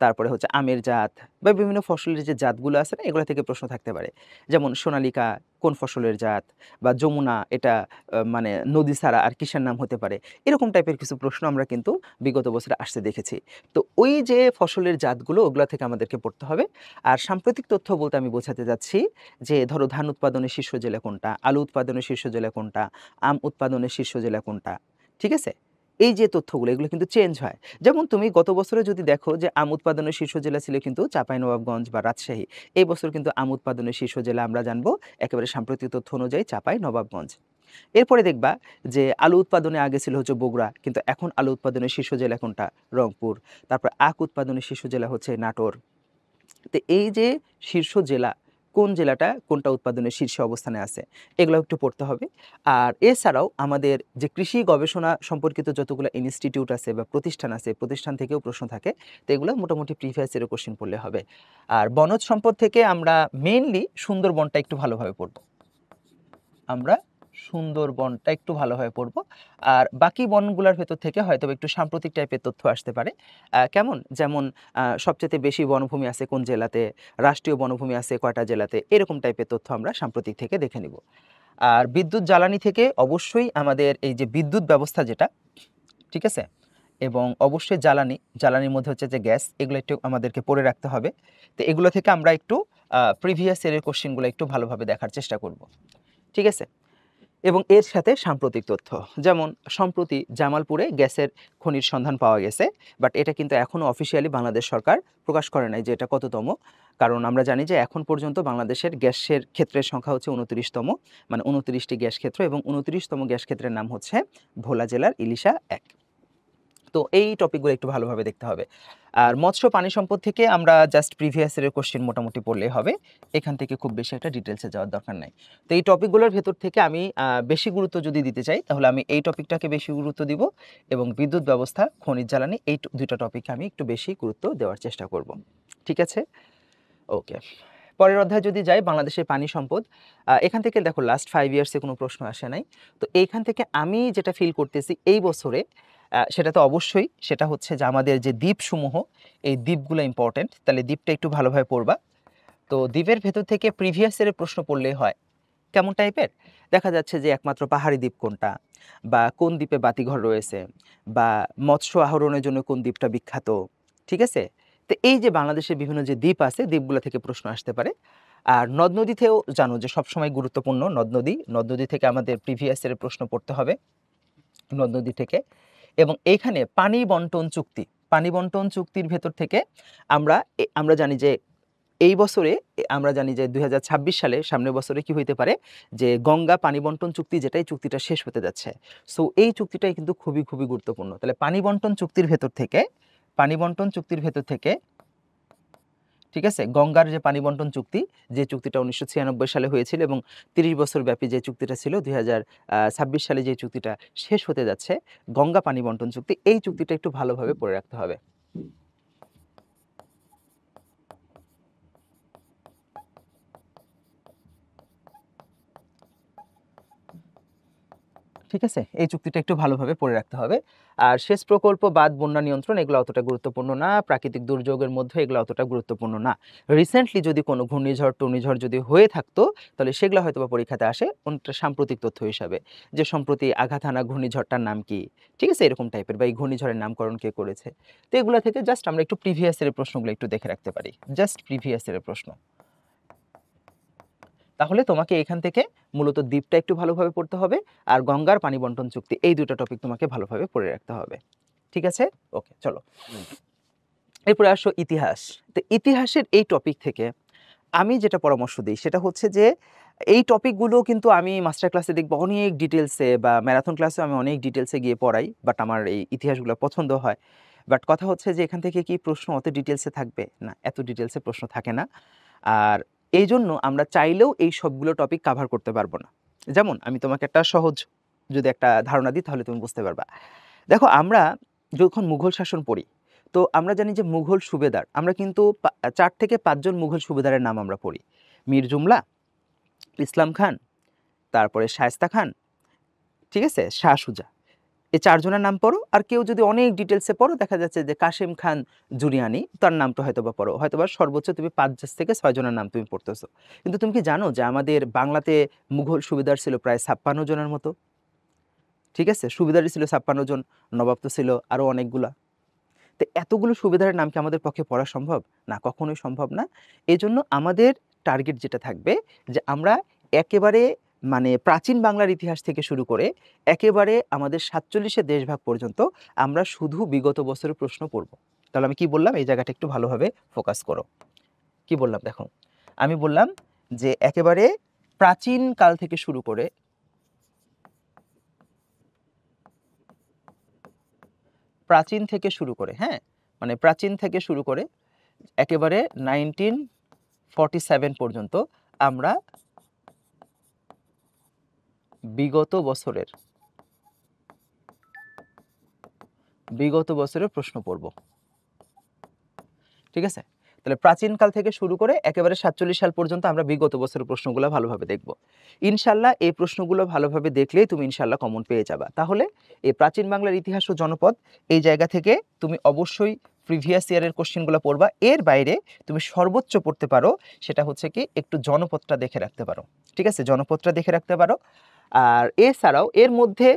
তারপরে হচ্ছে আমের জাত বা বিভিন্ন ফসলের যে জাতগুলো আছে না, এগুলো থেকে প্রশ্ন থাকতে পারে। যেমন সোনালিকা কোন ফসলের জাত, বা যমুনা এটা মানে নদী ছাড়া আর কিসের নাম হতে পারে, এরকম টাইপের কিছু প্রশ্ন আমরা কিন্তু বিগত বছরে আসতে দেখেছি। তো ওই যে ফসলের জাতগুলো, ওগুলো থেকে আমাদেরকে পড়তে হবে। আর সাম্প্রতিক তথ্য বলতে আমি বোঝাতে যাচ্ছি যে ধরো ধান উৎপাদনের শীর্ষ জেলা কোনটা, আলু উৎপাদনের শীর্ষ জেলা কোনটা, আম উৎপাদনের শীর্ষ জেলা কোনটা, ঠিক আছে? এই যে তথ্যগুলো, এগুলো কিন্তু চেঞ্জ হয়। যেমন তুমি গত বছরে যদি দেখো যে আম উৎপাদনের শীর্ষ জেলা ছিল কিন্তু চাঁপাইনবাবগঞ্জ বা রাজশাহী, এই বছর কিন্তু আম উৎপাদনের শীর্ষ জেলা আমরা জানবো একেবারে সাম্প্রতিক তথ্য অনুযায়ী চাঁপাইনবাবগঞ্জ। এরপরে দেখবা যে আলু উৎপাদনে আগে ছিল হচ্ছে বগুড়া, কিন্তু এখন আলু উৎপাদনের শীর্ষ জেলা কোনটা? রংপুর। তারপর আখ উৎপাদনের শীর্ষ জেলা হচ্ছে নাটোর। তো এই যে শীর্ষ জেলা, কোন জেলাটা কোনটা উৎপাদনের শীর্ষে অবস্থানে আছে, এগুলো একটু পড়তে হবে। আর এছাড়াও আমাদের যে কৃষি গবেষণা সম্পর্কিত যতগুলো ইনস্টিটিউট আছে বা প্রতিষ্ঠান আছে, প্রতিষ্ঠান থেকেও প্রশ্ন থাকে। তো এগুলো মোটামুটি প্রিভিয়াস ইয়ারের কোশ্চেন পড়লে হবে। আর বনজ সম্পদ থেকে আমরা মেইনলি সুন্দরবনটা একটু ভালোভাবে পড়ব। আমরা সুন্দরবনটা একটু ভালোভাবে পড়বো। আর বাকি বনগুলোর ভেতর থেকে হয়তো একটু সাম্প্রতিক টাইপের তথ্য আসতে পারে। কেমন? যেমন সবচাইতে বেশি বনভূমি আছে কোন জেলাতে, রাষ্ট্রীয় বনভূমি আছে কয়টা জেলাতে, এরকম টাইপের তথ্য আমরা সাম্প্রতিক থেকে দেখে নিব। আর বিদ্যুৎ জ্বালানি থেকে অবশ্যই আমাদের এই যে বিদ্যুৎ ব্যবস্থা যেটা, ঠিক আছে? এবং অবশ্যই জ্বালানির মধ্যে হচ্ছে যে গ্যাস, এগুলো একটু আমাদেরকে পড়ে রাখতে হবে। তো এগুলো থেকে আমরা একটু প্রিভিয়াস ইয়ারের কোশ্চেনগুলো একটু ভালোভাবে দেখার চেষ্টা করব। ঠিক আছে? এবং এর সাথে সাম্প্রতিক তথ্য, যেমন সম্প্রতি জামালপুরে গ্যাসের খনির সন্ধান পাওয়া গেছে, বাট এটা কিন্তু এখনও অফিসিয়ালি বাংলাদেশ সরকার প্রকাশ করে নাই যে এটা কততম। কারণ আমরা জানি যে এখন পর্যন্ত বাংলাদেশের গ্যাসের ক্ষেত্রের সংখ্যা হচ্ছে 29তম, মানে 29টি গ্যাস ক্ষেত্র, এবং 29তম গ্যাস ক্ষেত্রের নাম হচ্ছে ভোলা জেলার ইলিশা 1। তো এই টপিকগুলো একটু ভালোভাবে দেখতে হবে। আর মৎস্য পানি সম্পদ থেকে আমরা জাস্ট প্রিভিয়াস ইয়ারের কোশ্চেন মোটামুটি পড়লেই হবে। এখান থেকে খুব বেশি একটা ডিটেলসে যাওয়ার দরকার নাই। তো এই টপিকগুলোর ভেতর থেকে আমি বেশি গুরুত্ব যদি দিতে চাই, তাহলে আমি এই টপিকটাকে বেশি গুরুত্ব দিব, এবং বিদ্যুৎ ব্যবস্থা, খনিজ জ্বালানি, এই দুইটা টপিকে আমি একটু বেশি গুরুত্ব দেওয়ার চেষ্টা করব। ঠিক আছে? ওকে। পরের অধ্যায়ে যদি যাই, বাংলাদেশের পানি সম্পদ। এখান থেকে দেখো লাস্ট 5 ইয়ার্সে কোনো প্রশ্ন আসে নাই। তো এইখান থেকে আমি যেটা ফিল করতেছি এই বছরে, সেটা তো অবশ্যই, সেটা হচ্ছে যে আমাদের যে দ্বীপসমূহ, এই দ্বীপগুলো ইম্পর্টেন্ট। তাহলে দ্বীপটা একটু ভালোভাবে পড়বা। তো দ্বীপের ভেতর থেকে প্রিভিয়াস ইয়ারের প্রশ্ন পড়লেই হয়। কেমন টাইপের? দেখা যাচ্ছে যে একমাত্র পাহাড়ি দ্বীপ কোনটা, বা কোন দ্বীপে বাতিঘর রয়েছে, বা মৎস্য আহরণের জন্য কোন দ্বীপটা বিখ্যাত, ঠিক আছে? তো এই যে বাংলাদেশের বিভিন্ন যে দ্বীপ আছে, দ্বীপগুলো থেকে প্রশ্ন আসতে পারে। আর নদ নদীতেও জানো যে সবসময় গুরুত্বপূর্ণ নদ নদী, নদ নদী থেকে আমাদের প্রিভিয়াস ইয়ারের প্রশ্ন পড়তে হবে নদ নদী থেকে। এবং এইখানে পানি বন্টন চুক্তি, পানি বন্টন চুক্তির ভেতর থেকে আমরা জানি যে এই বছরে, আমরা জানি যে 2026 সালে, সামনের বছরে কি হইতে পারে, যে গঙ্গা পানি বন্টন চুক্তি, যেটা এই চুক্তিটা শেষ হতে যাচ্ছে। সো এই চুক্তিটাই কিন্তু খুবই খুবই গুরুত্বপূর্ণ। তাহলে পানি বন্টন চুক্তির ভেতর থেকে, পানি বন্টন চুক্তির ভেতর থেকে, ঠিক আছে, গঙ্গার যে পানি বন্টন চুক্তি, যে চুক্তিটা 1996 সালে হয়েছিল, এবং 30 বছর ব্যাপী যে চুক্তিটা ছিল, 2026 সালে যে চুক্তিটা শেষ হতে যাচ্ছে, গঙ্গা পানি বন্টন চুক্তি, এই চুক্তিটা একটু ভালোভাবে পড়ে রাখতে হবে। ঠিক আছে, এই চুক্তিটা একটু ভালোভাবে পড়ে রাখতে হবে। আর সেচ প্রকল্প, বাঁধ, বন্যা নিয়ন্ত্রণ, এগুলো অতটা গুরুত্বপূর্ণ না। প্রাকৃতিক দুর্যোগের মধ্যে এগুলো অতটা গুরুত্বপূর্ণ না। রিসেন্টলি যদি কোনো ঘূর্ণিঝড় টুর্ণিঝড় যদি হয়ে থাকতো, তাহলে সেগুলো হয়তো বা পরীক্ষাতে আসে অনেকটা সাম্প্রতিক তথ্য হিসাবে, যে সম্প্রতি আঘাত হানা ঘূর্ণিঝড়টার নাম কি, ঠিক আছে, এরকম টাইপের, বা এই ঘূর্ণিঝড়ের নামকরণ কে করেছে। তো এগুলো থেকে জাস্ট আমরা একটু প্রিভিয়াস ইয়ারের প্রশ্নগুলো একটু দেখে রাখতে পারি, জাস্ট প্রিভিয়াস ইয়ারের প্রশ্ন। তাহলে তোমাকে এখান থেকে মূলত দ্বীপটা একটু ভালোভাবে পড়তে হবে, আর গঙ্গার পানি বন্টন চুক্তি, এই দুটো টপিক তোমাকে ভালোভাবে পড়ে রাখতে হবে। ঠিক আছে? ওকে, চলো এরপরে আসো ইতিহাস। তো ইতিহাসের এই টপিক থেকে আমি যেটা পরামর্শ দিই সেটা হচ্ছে যে এই টপিকগুলো কিন্তু আমি মাস্টার ক্লাসে দেখবো অনেক ডিটেলসে, বা ম্যারাথন ক্লাসে আমি অনেক ডিটেলসে গিয়ে পড়াই, বাট আমার এই ইতিহাসগুলো পছন্দ হয়। বাট কথা হচ্ছে যে এখান থেকে কি প্রশ্ন অত ডিটেলসে থাকবে না, এত ডিটেলসে প্রশ্ন থাকে না। আর এই জন্য আমরা চাইলেও এই সবগুলো টপিক কাভার করতে পারবো না। যেমন আমি তোমাকে একটা সহজ যদি একটা ধারণা দিই, তাহলে তুমি বুঝতে পারবা। দেখো, আমরা যখন মুঘল শাসন পড়ি, তো আমরা জানি যে মুঘল সুবেদার, আমরা কিন্তু 4 থেকে 5 জন মুঘল সুবেদারের নাম আমরা পড়ি। মীর জুমলা, ইসলাম খান, তারপরে শায়েস্তা খান, ঠিক আছে, শাহ সুজা। এই চারজনের নাম পড়ো। আর কেউ যদি অনেক ডিটেলসে পড়ো, দেখা যাচ্ছে যে কাশেম খান জুরিয়ানি, তার নামটা হয়তোবা পড়ো, হয়তোবা সর্বোচ্চ তুমি 5 থেকে 6 জনের নাম তুমি পড়তেছো। কিন্তু তুমি কি জানো যে আমাদের বাংলাতে মুঘল সুবেদার ছিল প্রায় 56 জনের মতো, ঠিক আছে? সুবেদারই ছিল 56 জন, নবাব তো ছিল আরও অনেকগুলা। তো এতগুলো সুবেদারের নাম কি আমাদের পক্ষে পড়া সম্ভব? না, কখনোই সম্ভব না। এই জন্য আমাদের টার্গেট যেটা থাকবে যে আমরা একেবারে মানে প্রাচীন বাংলার ইতিহাস থেকে শুরু করে একেবারে আমাদের 47-এর দেশভাগ পর্যন্ত আমরা শুধু বিগত বছরের প্রশ্ন পড়ব। তাহলে আমি কি বললাম, এই জায়গাটা একটু ভালোভাবে ফোকাস করো। কি বললাম দেখো, আমি বললাম যে একেবারে প্রাচীন কাল থেকে শুরু করে হ্যাঁ, মানে প্রাচীন থেকে শুরু করে একেবারে 1947 পর্যন্ত আমরা বিগত বছরের প্রশ্ন পড়ব, ঠিক আছে? তাহলে প্রাচীনকাল থেকে শুরু করে একেবারে 47 সাল পর্যন্ত আমরা বিগত বছরের প্রশ্নগুলো ভালোভাবে দেখব। ইনশাল্লাহ এই প্রশ্নগুলো ভালোভাবে দেখলেই তুমি ইনশাল্লাহ কমন পেয়ে যাবা। তাহলে এই প্রাচীন বাংলার ইতিহাস ও জনপদ, এই জায়গা থেকে তুমি অবশ্যই প্রিভিয়াস ইয়ারের কোশ্চেনগুলো পড়বা। এর বাইরে তুমি সর্বোচ্চ পড়তে পারো সেটা হচ্ছে কি একটু জনপদটা দেখে রাখতে পারো, ঠিক আছে? জনপদটা দেখে রাখতে পারো। আর এছাড়াও এর মধ্যে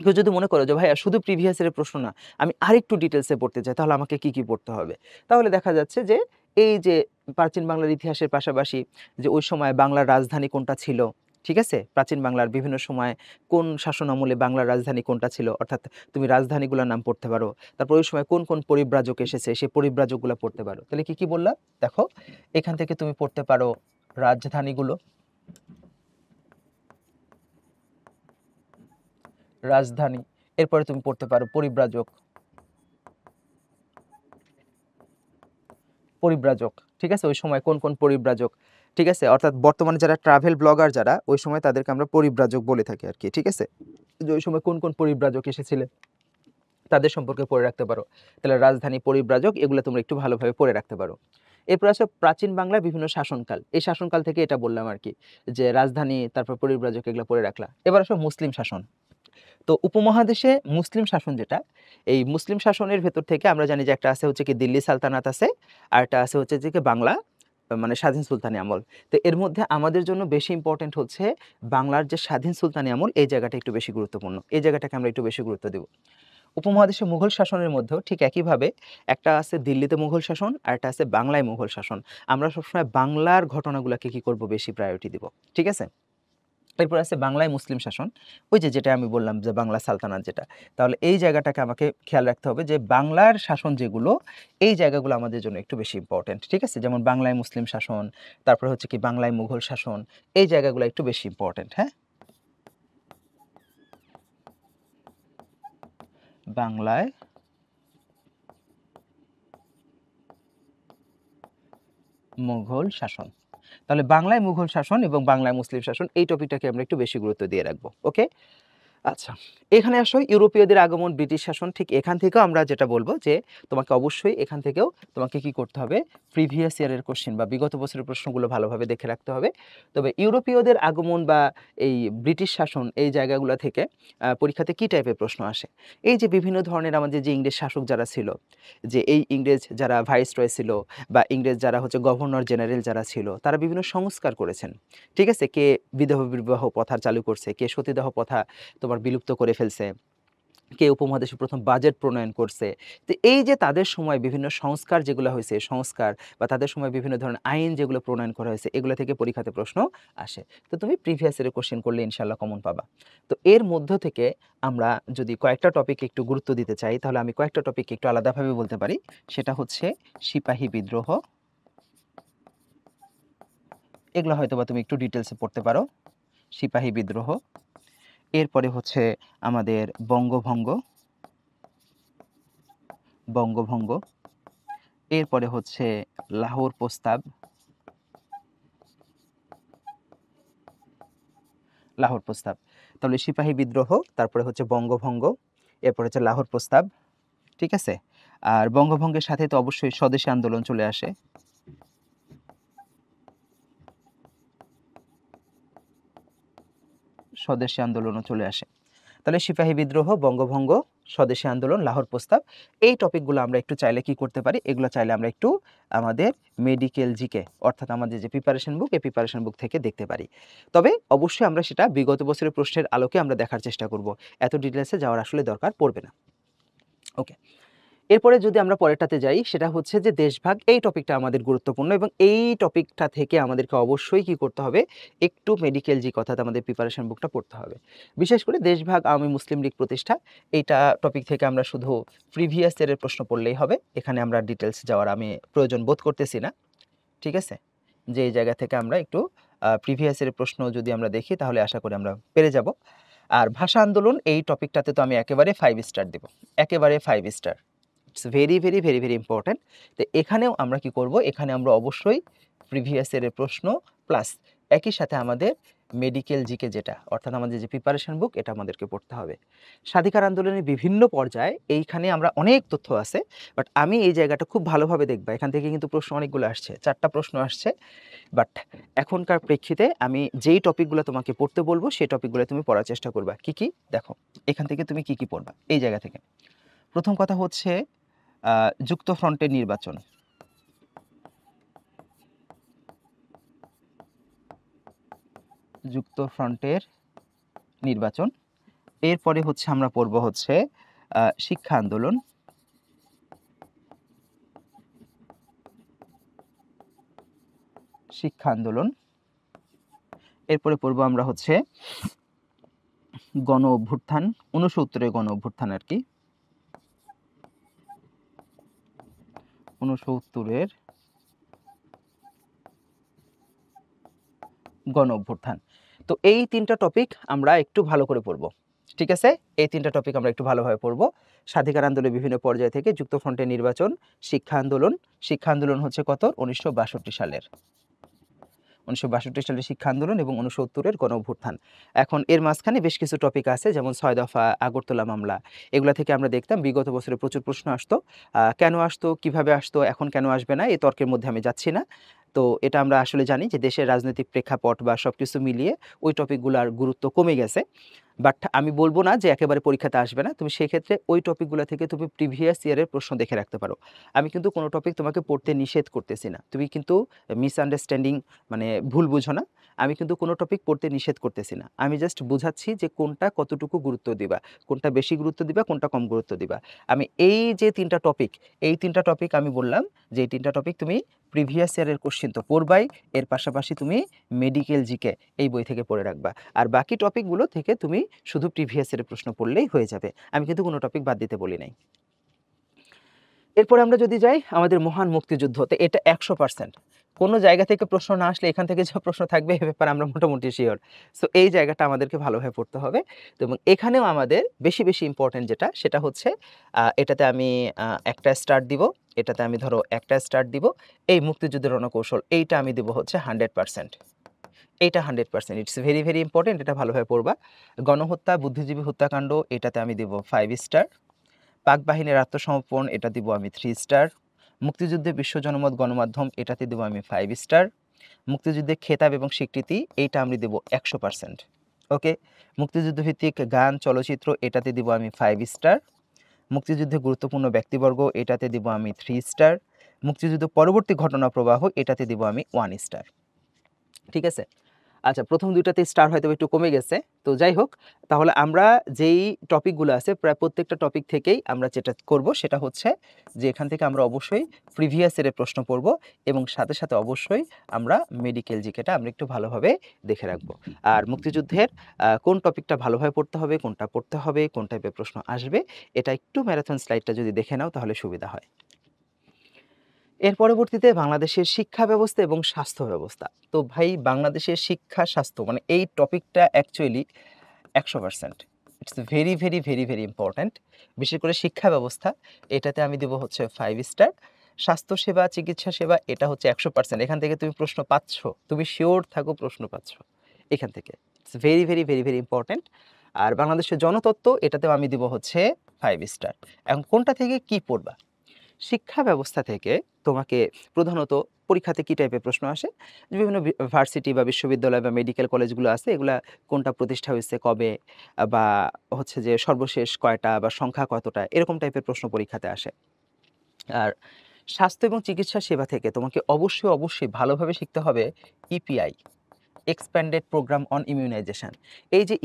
কেউ যদি মনে করো যে ভাইয়া শুধু প্রিভিয়াস ইয়ারের প্রশ্ন না, আমি আরেকটু ডিটেলসে পড়তে চাই, তাহলে আমাকে কি কি পড়তে হবে? তাহলে দেখা যাচ্ছে যে এই যে প্রাচীন বাংলার ইতিহাসের পাশাপাশি যে ওই সময় বাংলার রাজধানী কোনটা ছিল, ঠিক আছে? প্রাচীন বাংলার বিভিন্ন সময় কোন শাসন আমলে বাংলার রাজধানী কোনটা ছিল, অর্থাৎ তুমি রাজধানীগুলোর নাম পড়তে পারো। তারপর ওই সময় কোন কোন পরিব্রাজক এসেছে, সেই পরিব্রাজকগুলো পড়তে পারো। তাহলে কি কি বললাম দেখো, এখান থেকে তুমি পড়তে পারো রাজধানীগুলো, রাজধানী, এরপরে তুমি পড়তে পারো পরিব্রাজক, ঠিক আছে? ওই সময় কোন কোন পরিব্রাজক, ঠিক আছে? অর্থাৎ বর্তমানে যারা ট্রাভেল ব্লগার যারা, ওই সময় তাদেরকে আমরা পরিব্রাজক বলে থাকি আর কি, ঠিক আছে? যে ওই সময় কোন কোন পরিব্রাজক এসেছিলেন তাদের সম্পর্কে পড়ে রাখতে পারো। তাহলে রাজধানী, পরিব্রাজক, এগুলো তোমরা একটু ভালোভাবে পড়ে রাখতে পারো। এরপর আছে প্রাচীন বাংলার বিভিন্ন শাসনকাল। এই শাসনকাল থেকে এটা বললাম আর কি, যে রাজধানী, তারপর পরিব্রাজক, এগুলো পড়ে রাখলা। এবার আসো মুসলিম শাসন। তো উপমহাদেশে মুসলিম শাসন যেটা, এই মুসলিম শাসনের ভেতর থেকে আমরা জানি যে একটা আছে হচ্ছে কি দিল্লি সালতানাত আছে, আর একটা আছে হচ্ছে যে কি বাংলা, মানে স্বাধীন সুলতানি আমল। তো এর মধ্যে আমাদের জন্য বেশি ইম্পর্টেন্ট হচ্ছে বাংলার যে স্বাধীন সুলতানি আমল, এই জায়গাটা একটু বেশি গুরুত্বপূর্ণ, এই জায়গাটাকে আমরা একটু বেশি গুরুত্ব দেব। উপমহাদেশে মুঘল শাসনের মধ্যেও ঠিক একইভাবে একটা আছে দিল্লিতে মুঘল শাসন, আর একটা আছে বাংলায় মুঘল শাসন। আমরা সবসময় বাংলার ঘটনাগুলোকে কি করব, বেশি প্রায়োরিটি দিব, ঠিক আছে? এরপর আছে বাংলায় মুসলিম শাসন, ওই যে যেটা আমি বললাম যে বাংলা সালতানাত যেটা। তাহলে এই জায়গাটাকে আমাকে খেয়াল রাখতে হবে যে বাংলার শাসন যেগুলো, এই জায়গাগুলো আমাদের জন্য একটু বেশি ইম্পর্টেন্ট, ঠিক আছে? যেমন বাংলায় মুসলিম শাসন, তারপর হচ্ছে কি বাংলায় মুঘল শাসন, এই জায়গাগুলো একটু বেশি ইম্পর্টেন্ট। হ্যাঁ, বাংলায় মুঘল শাসন, তাহলে বাংলায় মুঘল শাসন এবং বাংলায় মুসলিম শাসন, এই টপিকটাকে আমরা একটু বেশি গুরুত্ব দিয়ে রাখবো। ওকে, আচ্ছা, এখানে আসো ইউরোপীয়দের আগমন, ব্রিটিশ শাসন। ঠিক এখান থেকেও আমরা যেটা বলবো যে তোমাকে অবশ্যই এখান থেকেও তোমাকে কি করতে হবে, প্রিভিয়াস ইয়ারের কোশ্চেন বা বিগত বছরের প্রশ্নগুলো ভালোভাবে দেখে রাখতে হবে। তবে ইউরোপীয়দের আগমন বা এই ব্রিটিশ শাসন, এই জায়গাগুলো থেকে পরীক্ষাতে কি টাইপের প্রশ্ন আসে? এই যে বিভিন্ন ধরনের আমাদের যে ইংরেজ শাসক যারা ছিল, যে এই ইংরেজ যারা ভাইসরয় ছিল বা ইংরেজ যারা হচ্ছে গভর্নর জেনারেল যারা ছিল, তারা বিভিন্ন সংস্কার করেছেন, ঠিক আছে? কে বিধবা বিবাহ প্রথা চালু করছে, কে সতীদাহ প্রথা তোমার বিলুপ্ত করে ফেলছে, কে উপমহাদেশে প্রথম বাজেট প্রণয়ন করছে। তো এই যে তাদের সময় বিভিন্ন সংস্কার যেগুলো হয়েছে, সংস্কার বা তাদের সময় বিভিন্ন ধরনের আইন যেগুলো প্রণয়ন করা হয়েছে, এগুলো থেকে পরীক্ষাতে প্রশ্ন আসে। তো তুমি প্রিভিয়াস ইয়ারের কোশ্চেন করলে ইনশাল্লাহ কমন পাবা। তো এর মধ্য থেকে আমরা যদি কয়েকটা টপিকে একটু গুরুত্ব দিতে চাই, তাহলে আমি কয়েকটা টপিক একটু আলাদাভাবে বলতে পারি। সেটা হচ্ছে সিপাহী বিদ্রোহ, এগুলো হয়তোবা তুমি একটু ডিটেলসে পড়তে পারো, সিপাহী বিদ্রোহ। এরপরে হচ্ছে আমাদের বঙ্গভঙ্গ, বঙ্গভঙ্গ। এরপরে হচ্ছে লাহোর প্রস্তাব, লাহোর প্রস্তাব। তাহলে সিপাহী বিদ্রোহ, তারপরে হচ্ছে বঙ্গভঙ্গ, এরপরে হচ্ছে লাহোর প্রস্তাব, ঠিক আছে? আর বঙ্গভঙ্গের সাথে তো অবশ্যই স্বদেশী আন্দোলন চলে আসে, স্বদেশী আন্দোলনও চলে আসে। তাহলে সিপাহী বিদ্রোহ, বঙ্গভঙ্গ, স্বদেশী আন্দোলন, লাহোর প্রস্তাব, এই টপিকগুলো আমরা একটু চাইলে কি করতে পারি, এগুলো চাইলে আমরা একটু আমাদের মেডিকেল জিকে অর্থাৎ আমাদের যে প্রিপারেশন বুক, এই প্রিপারেশন বুক থেকে দেখতে পারি। তবে অবশ্যই আমরা সেটা বিগত বছরের প্রশ্নের আলোকে আমরা দেখার চেষ্টা করব, এত ডিটেলসে যাওয়ার আসলে দরকার পড়বে না। ওকে, এরপরে যদি আমরা পরেরটাতে যাই, সেটা হচ্ছে যে দেশভাগ, এই টপিকটা আমাদের গুরুত্বপূর্ণ এবং এই টপিকটা থেকে আমাদেরকে অবশ্যই কি করতে হবে, একটু মেডিকেল জি অর্থাৎ আমাদের প্রিপারেশন বুকটা পড়তে হবে। বিশেষ করে দেশভাগ আওয়ামী মুসলিম লীগ প্রতিষ্ঠা, এইটা টপিক থেকে আমরা শুধু প্রিভিয়াস ইয়ারের প্রশ্ন পড়লেই হবে, এখানে আমরা ডিটেলস যাওয়ার আমি প্রয়োজন বোধ করতেছি না। ঠিক আছে, যে এই জায়গা থেকে আমরা একটু প্রিভিয়াস ইয়ারের প্রশ্ন যদি আমরা দেখি তাহলে আশা করি আমরা পেরে যাব। আর ভাষা আন্দোলন, এই টপিকটাতে তো আমি একেবারে 5 স্টার দেব, একেবারে 5 star. It's very very very very important. তো এখানেও আমরা কি করব, এখানে আমরা অবশ্যই প্রিভিয়াস ইয়ারের প্রশ্ন প্লাস একই সাথে আমাদের মেডিকেল জিকে যেটা অর্থাৎ আমাদের যে প্রিপারেশন বুক, এটা আমাদেরকে পড়তে হবে। স্বাধিকার আন্দোলনের বিভিন্ন পর্যায়ে এইখানে আমরা অনেক তথ্য আছে, বাট আমি এই জায়গাটা খুব ভালোভাবে দেখব, এখান থেকে কিন্তু প্রশ্ন অনেকগুলো আসছে, 4টা প্রশ্ন আসছে। বাট এখনকার প্রেক্ষিতে আমি যেই টপিকগুলো তোমাকে পড়তে বলবো সেই টপিকগুলো তুমি পড়ার চেষ্টা করবা। কি কি দেখো, এখান থেকে তুমি কি কি পড়বা এই জায়গা থেকে। প্রথম কথা হচ্ছে যুক্তফ্রন্টের নির্বাচন, যুক্তফ্রন্টের নির্বাচন। এরপরে হচ্ছে আমরা পড়ব হচ্ছে শিক্ষা আন্দোলন, শিক্ষা আন্দোলন। এরপরে পড়ব আমরা হচ্ছে গণ অভ্যুত্থান, 69-এর গণ অভ্যুত্থান আর কি, 69-এর গণ অভ্যুত্থান। তো এই 3টা টপিক আমরা একটু ভালো করে পড়ব। ঠিক আছে, এই 3টা টপিক আমরা একটু ভালোভাবে পড়ব। স্বাধিকার আন্দোলনের বিভিন্ন পর্যায় থেকে যুক্তফ্রন্টের নির্বাচন, শিক্ষা আন্দোলন। শিক্ষা আন্দোলন হচ্ছে কত, 1962 সালের, 1962 সালের শিক্ষা আন্দোলন এবং 69-এর গণ অভ্যুত্থান। এখন এর মাঝখানে বেশ কিছু টপিক আছে, যেমন 6 দফা, আগরতলা মামলা, এগুলা থেকে আমরা দেখতাম বিগত বছরে প্রচুর প্রশ্ন আসতো। কেন আসতো, কিভাবে আসতো, এখন কেন আসবে না, এই তর্কের মধ্যে আমি যাচ্ছি না। তো এটা আমরা আসলে জানি যে দেশের রাজনৈতিক প্রেক্ষাপট বা সবকিছু মিলিয়ে ওই টপিকগুলোর গুরুত্ব কমে গেছে। বাট আমি বলবো না যে একেবারে পরীক্ষাতে আসবে না, তুমি সেক্ষেত্রে ওই টপিকগুলো থেকে তুমি প্রিভিয়াস ইয়ারের প্রশ্ন দেখে রাখতে পারো। আমি কিন্তু কোনো টপিক তোমাকে পড়তে নিষেধ করতেছি না, তুমি কিন্তু মিসআন্ডারস্ট্যান্ডিং মানে ভুল বুঝো না। আমি কিন্তু কোনো টপিক পড়তে নিষেধ করতেছি না, আমি জাস্ট বোঝাচ্ছি যে কোনটা কতটুকু গুরুত্ব দিবা, কোনটা বেশি গুরুত্ব দিবা, কোনটা কম গুরুত্ব দিবা। আমি এই যে 3টা টপিক, এই 3টা টপিক আমি বললাম যে এই 3টা টপিক তুমি প্রিভিয়াস ইয়ারের কোশ্চেন তো পড়বাই, এর পাশাপাশি তুমি মেডিকেল জিকে এই বই থেকে পড়ে রাখবা। আর বাকি টপিকগুলো থেকে তুমি শুধু প্রিভিয়াস ইয়ারের প্রশ্ন পড়লেই হয়ে যাবে, আমি কিন্তু কোনো টপিক বাদ দিতে বলি নাই। এরপরে আমরা যদি যাই আমাদের মহান মুক্তিযুদ্ধতে, এটা 100%, কোনো জায়গা থেকে প্রশ্ন না আসলে এখান থেকে যে প্রশ্ন থাকবে এ ব্যাপারে আমরা মোটামুটি শিওর। সো এই জায়গাটা আমাদেরকে ভালোভাবে পড়তে হবে। তো এবং এখানেও আমাদের বেশি বেশি ইম্পর্টেন্ট যেটা, সেটা হচ্ছে এটাতে আমি একটা স্টার দিব, এটাতে আমি ধরো একটা স্টার দিব। এই মুক্তিযুদ্ধের রণকৌশল, এইটা আমি দিব হচ্ছে 100%, এইটা 100%, ইটস ভেরি ভেরি ইম্পর্টেন্ট, এটা ভালোভাবে পড়বা। গণহত্যা, বুদ্ধিজীবী হত্যাকাণ্ড, এটাতে আমি দিব 5 স্টার। পাক বাহিনীর আত্মসমর্পণ, এটা দিব আমি 3 স্টার। মুক্তিযুদ্ধে বিশ্ব জনমত গণমাধ্যম, এটাতে দেব আমি 5 স্টার। মুক্তিযুদ্ধে খেতাব এবং স্বীকৃতি, এইটা আমি দেব 100%। ওকে, মুক্তিযুদ্ধ ভিত্তিক গান চলচ্চিত্র, এটাতে দিব আমি 5 স্টার। মুক্তিযুদ্ধে গুরুত্বপূর্ণ ব্যক্তিবর্গ, এটাতে দিব আমি 3 স্টার। মুক্তিযুদ্ধ পরবর্তী ঘটনা প্রবাহ, এটাতে দিব আমি 1 স্টার। ঠিক আছে, আচ্ছা প্রথম 2টাতে স্টার হয়তো একটু কমে গেছে, তো যাই হোক। তাহলে আমরা যেই টপিকগুলো আছে প্রায় প্রত্যেকটা টপিক থেকেই আমরা যেটা করব সেটা হচ্ছে যে এখান থেকে আমরা অবশ্যই প্রিভিয়াস ইয়ারের প্রশ্ন পড়ব এবং সাথে সাথে অবশ্যই আমরা মেডিকেল জিকেটা আমরা একটু ভালোভাবে দেখে রাখবো। আর মুক্তিযুদ্ধের কোন টপিকটা ভালোভাবে পড়তে হবে, কোনটা পড়তে হবে, কোন টাইপের প্রশ্ন আসবে, এটা একটু ম্যারাথন স্লাইডটা যদি দেখে নাও তাহলে সুবিধা হয়। এর পরবর্তীতে বাংলাদেশের শিক্ষা ব্যবস্থা এবং স্বাস্থ্য ব্যবস্থা। তো ভাই বাংলাদেশের শিক্ষা স্বাস্থ্য মানে এই টপিকটা actually 100%, it's very very very very important. বিশেষ করে শিক্ষা ব্যবস্থা, এটাতে আমি দেবো হচ্ছে 5 স্টার। স্বাস্থ্যসেবা, চিকিৎসা সেবা, এটা হচ্ছে 100%, এখান থেকে তুমি প্রশ্ন পাচ্ছ, তুমি শিওর থাকো প্রশ্ন পাচ্ছ এখান থেকে, it's very very very very important. আর বাংলাদেশের জনতত্ত্ব, এটাতেও আমি দেবো হচ্ছে 5 স্টার। এখন কোনটা থেকে কি পড়বা, শিক্ষা ব্যবস্থা থেকে তোমাকে প্রধানত পরীক্ষাতে কি টাইপের প্রশ্ন আসে, যে বিভিন্ন ভার্সিটি বা বিশ্ববিদ্যালয় বা মেডিকেল কলেজগুলো আছে এগুলা কোনটা প্রতিষ্ঠা হয়েছে কবে, বা হচ্ছে যে সর্বশেষ কয়টা বা সংখ্যা কতটা, এরকম টাইপের প্রশ্ন পরীক্ষাতে আসে। আর স্বাস্থ্য এবং চিকিৎসা সেবা থেকে তোমাকে অবশ্যই ভালোভাবে শিখতে হবে EPI, expanded programme on immunisation. এই যে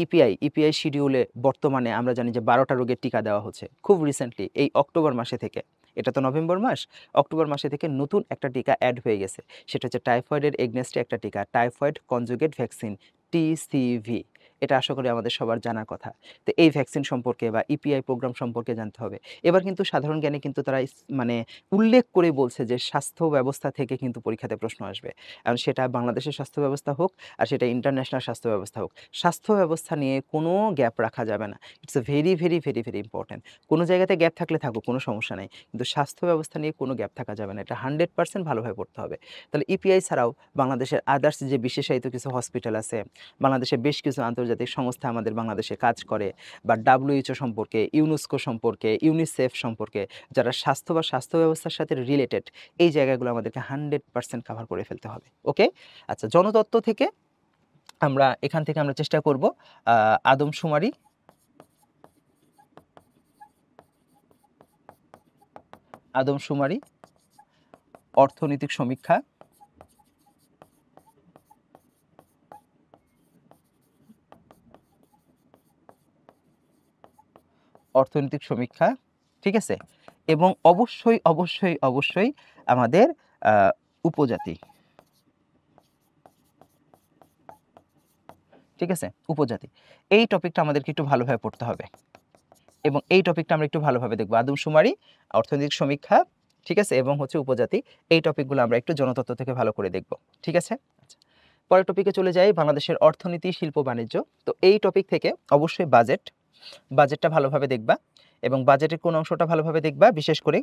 ইপিআই শিডিউলে বর্তমানে আমরা জানি যে 12টা রোগের টিকা দেওয়া হচ্ছে খুব রিসেন্টলি, এই অক্টোবর মাসে থেকে। এটা তো নভেম্বর মাস, অক্টোবর মাসে থেকে নতুন একটা টিকা অ্যাড হয়ে গেছে। সেটা হচ্ছে টাইফয়েডের এগনেস্টে একটা টিকা, টাইফয়েড কনজুগেট ভ্যাকসিন, টিসিভি। এটা আশা করি আমাদের সবার জানার কথা। তো এই ভ্যাকসিন সম্পর্কে বা ইপিআই প্রোগ্রাম সম্পর্কে জানতে হবে। এবার কিন্তু সাধারণ জ্ঞানে কিন্তু তারা মানে উল্লেখ করে বলছে যে স্বাস্থ্য ব্যবস্থা থেকে কিন্তু পরীক্ষাতে প্রশ্ন আসবে। কারণ সেটা বাংলাদেশের স্বাস্থ্য ব্যবস্থা হোক আর সেটা ইন্টারন্যাশনাল স্বাস্থ্য ব্যবস্থা হোক, স্বাস্থ্য ব্যবস্থা নিয়ে কোনো গ্যাপ রাখা যাবে না। It's a very important. কোনো জায়গাতে গ্যাপ থাকলে থাকুক, কোনো সমস্যা নেই, কিন্তু স্বাস্থ্য ব্যবস্থা নিয়ে কোনো গ্যাপ থাকা যাবে না। এটা 100% ভালোভাবে পড়তে হবে। তাহলে ইপিআই ছাড়াও বাংলাদেশের আদার্স যে বিশেষায়িত কিছু হসপিটাল আছে, বাংলাদেশে বেশ কিছু আন্তর্জাতিক সংস্থা আমাদের বাংলাদেশে কাজ করে, বা WHO সম্পর্কে, ইউনেস্কো সম্পর্কে, ইউনিসেফ সম্পর্কে, যারা স্বাস্থ্য বা স্বাস্থ্য ব্যবস্থার সাথে রিলেটেড, এই জায়গাগুলো আমাদেরকে 100% কাভার করে ফেলতে হবে। ওকে, আচ্ছা, জনতত্ত্ব থেকে এখান থেকে আমরা চেষ্টা করব আদমশুমারি, অর্থনৈতিক সমীক্ষা, ঠিক আছে, এবং অবশ্যই আমাদের উপজাতি, ঠিক আছে, উপজাতি। এই টপিকটা আমাদেরকে একটু ভালোভাবে পড়তে হবে এবং এই টপিকটা আমরা একটু ভালোভাবে দেখব। আদমশুমারি, অর্থনৈতিক সমীক্ষা, ঠিক আছে, এবং হচ্ছে উপজাতি। এই টপিকগুলো আমরা একটু জনতত্ত্ব থেকে ভালো করে দেখব, ঠিক আছে। আচ্ছা, পরের টপিকে চলে যাই, বাংলাদেশের অর্থনীতি, শিল্প, বাণিজ্য। তো এই টপিক থেকে অবশ্যই বাজেটটা ভালোভাবে দেখবা এবং বাজেটের কোন অংশটা ভালোভাবে দেখবা, বিশেষ করে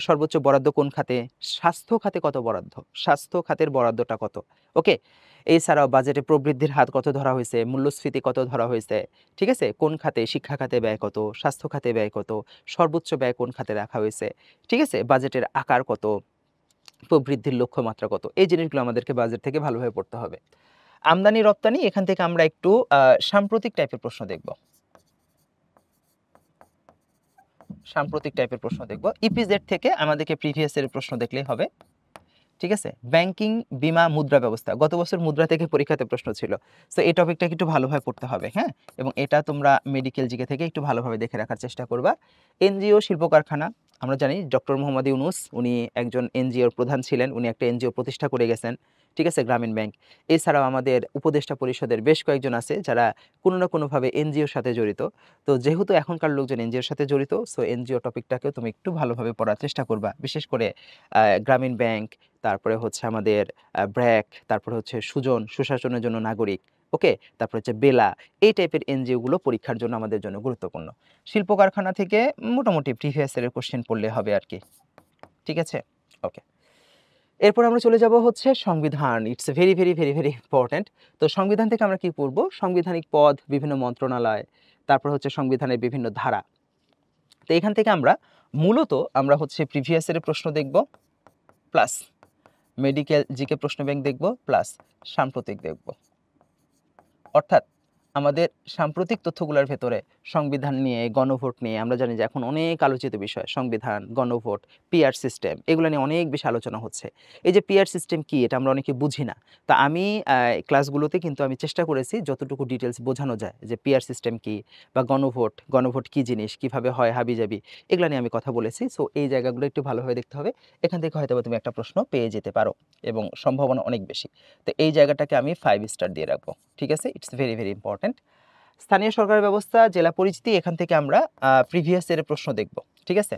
সর্বোচ্চ বরাদ্দ কোন খাতে, স্বাস্থ্য খাতে কত বরাদ্দ, স্বাস্থ্য খাতের বরাদ্দটা কত। ওকে, এছাড়াও বাজেটে প্রবৃদ্ধির হার কত ধরা হয়েছে, মূল্যস্ফীতি কত ধরা হয়েছে, ঠিক আছে, কোন খাতে, শিক্ষা খাতে ব্যয় কত, স্বাস্থ্য খাতে ব্যয় কত, সর্বোচ্চ ব্যয় কোন খাতে রাখা হয়েছে, ঠিক আছে, বাজেটের আকার কত, প্রবৃদ্ধির লক্ষ্যমাত্রা কত, এই জিনিসগুলো আমাদেরকে বাজেট থেকে ভালোভাবে পড়তে হবে। আমদানি রপ্তানি, এখান থেকে আমরা একটু সাম্প্রতিক টাইপের প্রশ্ন দেখব, ইপিজেড থেকে আমাদেরকে প্রিভিয়াস এর প্রশ্ন দেখলেই হবে, ঠিক আছে। ব্যাংকিং, বীমা, মুদ্রা ব্যবস্থা, গত বছর মুদ্রা থেকে পরীক্ষাতে প্রশ্ন ছিল, সো এই টপিকটা একটু ভালোভাবে পড়তে হবে, হ্যাঁ, এবং এটা তোমরা মেডিকেল জিকে থেকে একটু ভালোভাবে দেখে রাখার চেষ্টা করবা। এনজিও, শিল্প কারখানা, আমরা জানি ডক্টর মোহাম্মদ ইউনূস উনি একজন এনজিওর প্রধান ছিলেন, উনি একটা এনজিও প্রতিষ্ঠা করে গেছেন, ঠিক আছে, গ্রামীণ ব্যাংক। এছাড়াও আমাদের উপদেষ্টা পরিষদের বেশ কয়েকজন আছে যারা কোনো না কোনোভাবে এনজিওর সাথে জড়িত। তো যেহেতু এখনকার লোকজন এনজিওর সাথে জড়িত, সো এনজিও টপিকটাকেও তুমি একটু ভালোভাবে পড়ার চেষ্টা করবা, বিশেষ করে গ্রামীণ ব্যাংক, তারপরে হচ্ছে আমাদের ব্র্যাক, তারপরে হচ্ছে সুজন, সুশাসনের জন্য নাগরিক, ওকে, তারপরে হচ্ছে বেলা, এই টাইপের এনজিওগুলো পরীক্ষার জন্য আমাদের জন্য গুরুত্বপূর্ণ। শিল্প কারখানা থেকে মোটামুটি প্রিভিয়াস ইয়ারের কোশ্চেন পড়লে হবে আর কি, ঠিক আছে, ওকে। এরপর আমরা চলে যাব হচ্ছে সংবিধান। It's very important. তো সংবিধান থেকে আমরা কি পড়ব, সাংবিধানিক পদ, বিভিন্ন মন্ত্রণালয়, তারপর হচ্ছে সংবিধানের বিভিন্ন ধারা। তো এখান থেকে মূলত আমরা হচ্ছে প্রিভিয়াস ইয়ারের প্রশ্ন দেখব, প্লাস মেডিকেল জিকে প্রশ্ন ব্যাংক দেখব, প্লাস সাম্প্রতিক দেখব। অর্থাৎ আমাদের সাম্প্রতিক তথ্যগুলোর ভেতরে সংবিধান নিয়ে, গণভোট নিয়ে, আমরা জানি যে এখন অনেক আলোচিত বিষয় সংবিধান, গণভোট, পিআর সিস্টেম, এগুলো নিয়ে অনেক বেশি আলোচনা হচ্ছে। এই যে পিআর সিস্টেম কি, এটা আমরা অনেকে বুঝি না। তা আমি ক্লাসগুলোতে কিন্তু আমি চেষ্টা করেছি যতটুকু ডিটেলস বোঝানো যায় যে পিআর সিস্টেম কি, বা গণভোট কি জিনিস, কিভাবে হয়, হাবিজাবি, এগুলো নিয়ে আমি কথা বলেছি। সো এই জায়গাগুলো একটু ভালোভাবে দেখতে হবে, এখান থেকে হয়তো তুমি একটা প্রশ্ন পেয়ে যেতে পারো এবং সম্ভাবনা অনেক বেশি। তো এই জায়গাটাকে আমি 5 স্টার দিয়ে রাখবো, ঠিক আছে। It's very important. স্থানীয় সরকার ব্যবস্থা, জেলা পরিচিতি, এখান থেকে আমরা প্রিভিয়াস ইয়ারের প্রশ্ন দেখব, ঠিক আছে।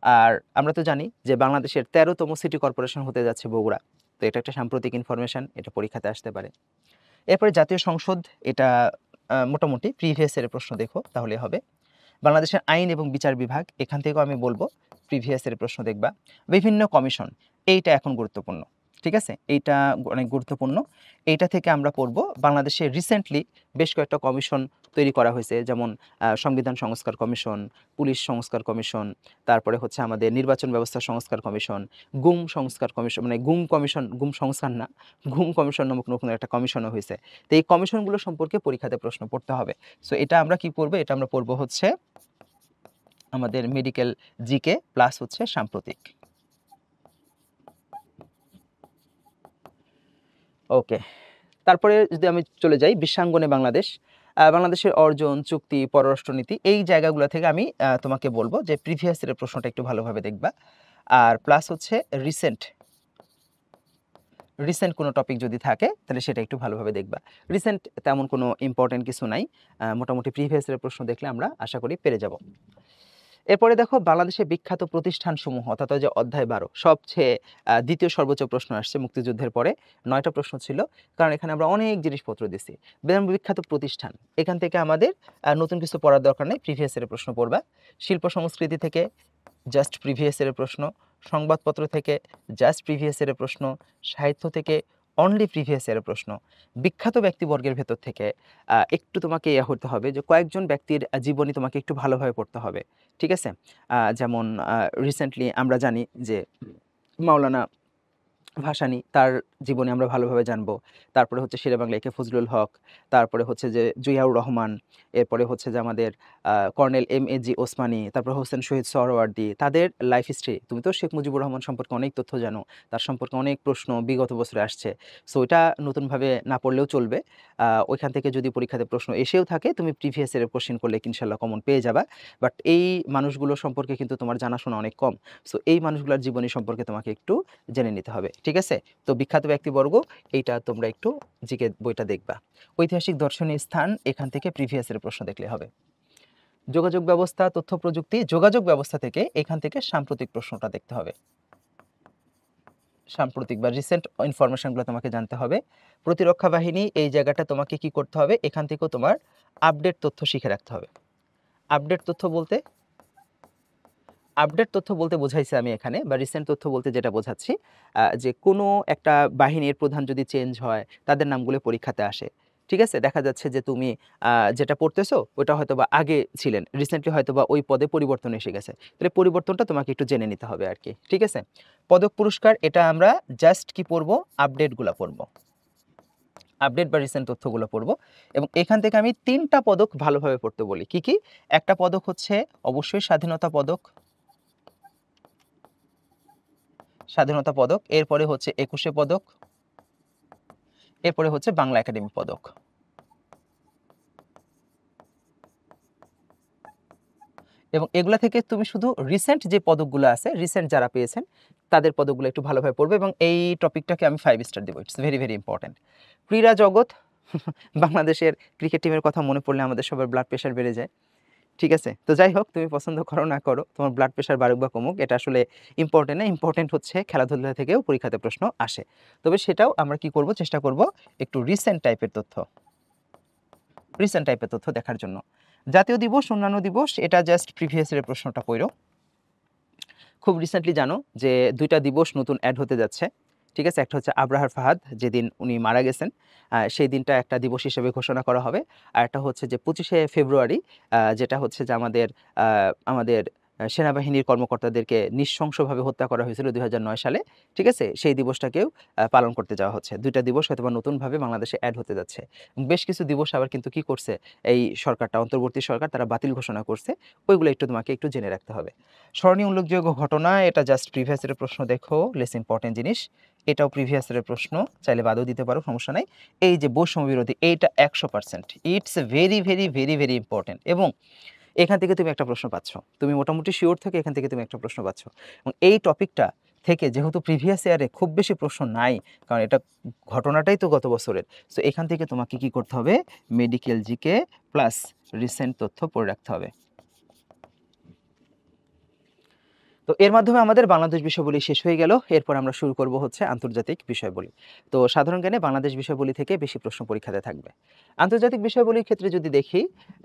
আর আমরা তো জানি যে বাংলাদেশের 13তম সিটি কর্পোরেশন হতে যাচ্ছে বগুড়া, তো এটা একটা সাম্প্রতিক ইনফরমেশন, এটা পরীক্ষাতে আসতে পারে। এরপরে জাতীয় সংসদ, এটা মোটামুটি প্রিভিয়াস ইয়ারের প্রশ্ন দেখো তাহলে হবে। বাংলাদেশের আইন এবং বিচার বিভাগ, এখান থেকেও আমি বলবো প্রিভিয়াস ইয়ারের প্রশ্ন দেখবা। বিভিন্ন কমিশন, এইটা এখন গুরুত্বপূর্ণ, ঠিক আছে, এইটা অনেক গুরুত্বপূর্ণ। এইটা থেকে আমরা পড়ব বাংলাদেশে রিসেন্টলি বেশ কয়েকটা কমিশন তৈরি করা হয়েছে, যেমন সংবিধান সংস্কার কমিশন, পুলিশ সংস্কার কমিশন, তারপরে হচ্ছে আমাদের নির্বাচন ব্যবস্থা সংস্কার কমিশন, গুম সংস্কার কমিশন, মানে গুম কমিশন, গুম সংস্কার না, গুম কমিশন নামক নতুন একটা কমিশনও হয়েছে। তো এই কমিশনগুলো সম্পর্কে পরীক্ষাতে প্রশ্ন পড়তে হবে। সো এটা আমরা কি পড়বো, এটা আমরা পড়বো হচ্ছে আমাদের মেডিকেল জিকে প্লাস হচ্ছে সাম্প্রতিক। ওকে, তারপরে যদি আমি চলে যাই বিশ্বাঙ্গনে বাংলাদেশ, বাংলাদেশের অর্জন, চুক্তি, পররাষ্ট্রনীতি, এই জায়গাগুলো থেকে আমি তোমাকে বলবো যে প্রিভিয়াস ইয়ারের প্রশ্নটা একটু ভালোভাবে দেখবা। আর প্লাস হচ্ছে রিসেন্ট রিসেন্ট কোনো টপিক যদি থাকে তাহলে সেটা একটু ভালোভাবে দেখবা। রিসেন্ট তেমন কোনো ইম্পর্টেন্ট কিছু নাই, মোটামুটি প্রিভিয়াস ইয়ারের প্রশ্ন দেখলে আমরা আশা করি পেরে যাব। এরপরে দেখো বাংলাদেশের বিখ্যাত প্রতিষ্ঠানসমূহ, অর্থাৎ যে অধ্যায় 12 সবচেয়ে দ্বিতীয় সর্বোচ্চ প্রশ্ন আসছে মুক্তিযুদ্ধের পরে, 9টা প্রশ্ন ছিল, কারণ এখানে আমরা অনেক জিনিসপত্র দিছি। বিখ্যাত প্রতিষ্ঠান, এখান থেকে আমাদের নতুন কিছু পড়ার দরকার নেই, প্রিভিয়াস ইয়ারের প্রশ্ন পড়বা। শিল্প সংস্কৃতি থেকে জাস্ট প্রিভিয়াস ইয়ারের প্রশ্ন, সংবাদপত্র থেকে জাস্ট প্রিভিয়াস ইয়ারের প্রশ্ন, সাহিত্য থেকে অনলি প্রিভিয়াস ইয়ারের প্রশ্ন, বিখ্যাত ব্যক্তিবর্গের ভেতর থেকে একটু তোমাকে হতে হবে যে কয়েকজন ব্যক্তির জীবনী তোমাকে একটু ভালোভাবে পড়তে হবে, ঠিক আছে? যেমন রিসেন্টলি আমরা জানি যে মাওলানা ভাসানী, তার জীবনী আমরা ভালোভাবে জানবো। তারপরে হচ্ছে শেরেবাংলা একে ফজলুল হক, তারপরে হচ্ছে যে জিয়াউর রহমান, এরপরে হচ্ছে যে আমাদের কর্নেল এম.এ.জি. ওসমানী, তারপরে হোসেন শহীদ সোহরাওয়ার্দী, তাদের লাইফ হিস্ট্রি। তুমি তো শেখ মুজিবুর রহমান সম্পর্কে অনেক তথ্য জানো, তার সম্পর্কে অনেক প্রশ্ন বিগত বছরে আসছে। সো এটা নতুনভাবে না পড়লেও চলবে। ওইখান থেকে যদি পরীক্ষাতে প্রশ্ন এসেও থাকে, তুমি প্রিভিয়াস ইয়ারের কোশ্চেন করলে ইনশাল্লাহ কমন পেয়ে যাবা। বাট এই মানুষগুলো সম্পর্কে কিন্তু তোমার জানাশোনা অনেক কম। সো এই মানুষগুলোর জীবনী সম্পর্কে তোমাকে একটু জেনে নিতে হবে, ঠিক আছে? তো বিখ্যাত ব্যক্তিবর্গ, এইটা তোমরা একটু জিকে বইটা দেখবা। ঐতিহাসিক দর্শনীয় স্থান, এখান থেকে প্রিভিয়াস এর প্রশ্ন দেখলে হবে। যোগাযোগ ব্যবস্থা, তথ্য প্রযুক্তি, যোগাযোগ ব্যবস্থা থেকে এখান থেকে সাম্প্রতিক প্রশ্নটা দেখতে হবে, সাম্প্রতিক বা রিসেন্ট ইনফরমেশনগুলো তোমাকে জানতে হবে। প্রতিরক্ষা বাহিনী, এই জায়গাটা তোমাকে কি করতে হবে, এখান থেকেও তোমার আপডেট তথ্য শিখে রাখতে হবে। আপডেট তথ্য বলতে বোঝাইছে আমি এখানে, বা রিসেন্ট তথ্য বলতে যেটা বোঝাচ্ছি, যে কোনো একটা বাহিনীর প্রধান যদি চেঞ্জ হয়, তাদের নামগুলো পরীক্ষাতে আসে, ঠিক আছে? দেখা যাচ্ছে যে তুমি যেটা পড়তেছো ওটা হয়তো বা আগে ছিলেন, রিসেন্টলি হয়তো বা ওই পদে পরিবর্তন এসে গেছে, তাহলে পরিবর্তনটা তোমাকে একটু জেনে নিতে হবে আর কি, ঠিক আছে? পদক পুরস্কার, এটা আমরা জাস্ট কি পড়বো, আপডেটগুলো পড়বো, আপডেট বা রিসেন্ট তথ্যগুলো পড়বো। এবং এখান থেকে আমি 3টা পদক ভালোভাবে পড়তে বলি। কি কি? একটা পদক হচ্ছে অবশ্যই স্বাধীনতা পদক, এরপরে হচ্ছে 21শে পদক, এরপরে হচ্ছে বাংলা একাডেমি পদক। এবং এগুলা থেকে তুমি শুধু রিসেন্ট যে পদকগুলো আছে, রিসেন্ট যারা পেয়েছেন তাদের পদকগুলো একটু ভালোভাবে পড়বে, এবং এই টপিকটাকে আমি 5 স্টার দেবো। It's very very important. ক্রীড়া জগৎ, বাংলাদেশের ক্রিকেট টিমের কথা মনে পড়লে আমাদের সবার ব্লাড প্রেশার বেড়ে যায়, ঠিক আছে? তো যাই হোক, তুমি পছন্দ করো না করো, তোমার ব্লাড প্রেশার বাড়ুক বা কমুক, এটা আসলে ইম্পর্টেন্ট না। ইম্পর্টেন্ট হচ্ছে খেলাধুলা থেকেও পরীক্ষাতে প্রশ্ন আসে, তবে সেটাও আমরা কি করব, চেষ্টা করব একটু রিসেন্ট টাইপের তথ্য দেখার জন্য। জাতীয় দিবস, অন্যান্য দিবস, এটা জাস্ট প্রিভিয়াস ইয়ারের প্রশ্নটা পড়ো। খুব রিসেন্টলি জানো যে 2টা দিবস নতুন অ্যাড হতে যাচ্ছে, ঠিক আছে? একটা হচ্ছে আবরাহার ফাহাদ, যেদিন উনি মারা গেছেন, সেই দিনটা একটা দিবস হিসেবে ঘোষণা করা হবে। আর একটা হচ্ছে যে 25শে ফেব্রুয়ারি, যেটা হচ্ছে যে আমাদের সেনাবাহিনীর কর্মকর্তাদেরকে নৃশংসভাবে হত্যা করা হয়েছিল 2009 সালে, ঠিক আছে? সেই দিবসটাকেও পালন করতে যাওয়া হচ্ছে। 2টা দিবস হয়তোবা নতুনভাবে বাংলাদেশে অ্যাড হতে যাচ্ছে। বেশ কিছু দিবস আবার কিন্তু কি করছে, এই সরকারটা, অন্তর্বর্তী সরকার, তারা বাতিল ঘোষণা করছে। ওইগুলো একটু তোমাকে একটু জেনে রাখতে হবে। স্মরণীয় উল্লেখযোগ্য ঘটনা, এটা জাস্ট প্রিভিয়াস ইয়ারের প্রশ্ন, দেখো লেস ইম্পর্টেন্ট জিনিস, এটাও প্রিভিয়াস ইয়ারের প্রশ্ন, চাইলে বাদও দিতে পারো, সমস্যা নাই। এই যে বৈষম্য বিরোধী, এইটা 100%, it's very very very very important, এবং এখান থেকে তুমি একটা প্রশ্ন পাচ্ছ, তুমি মোটামুটি শিওর থেকে এখান থেকে তুমি একটা প্রশ্ন পাচ্ছ। এবং এই টপিকটা থেকে যেহেতু প্রিভিয়াস ইয়ারে খুব বেশি প্রশ্ন নাই, কারণ এটা ঘটনাটাই তো গত বছরের, সো এখান থেকে তোমাকে কি করতে হবে, মেডিকেল জিকে প্লাস রিসেন্ট তথ্য পড়ে রাখতে হবে। তো এর মাধ্যমে আমাদের বাংলাদেশ বিষয়াবলী শেষ হয়ে গেল। এরপর আমরা শুরু করব হচ্ছে আন্তর্জাতিক বিষয়াবলী। তো সাধারণ জ্ঞানে বাংলাদেশ বিষয়াবলী থেকে বেশি প্রশ্ন পরীক্ষাতে থাকবে। আন্তর্জাতিক বিষয়াবলীর ক্ষেত্রে যদি দেখি,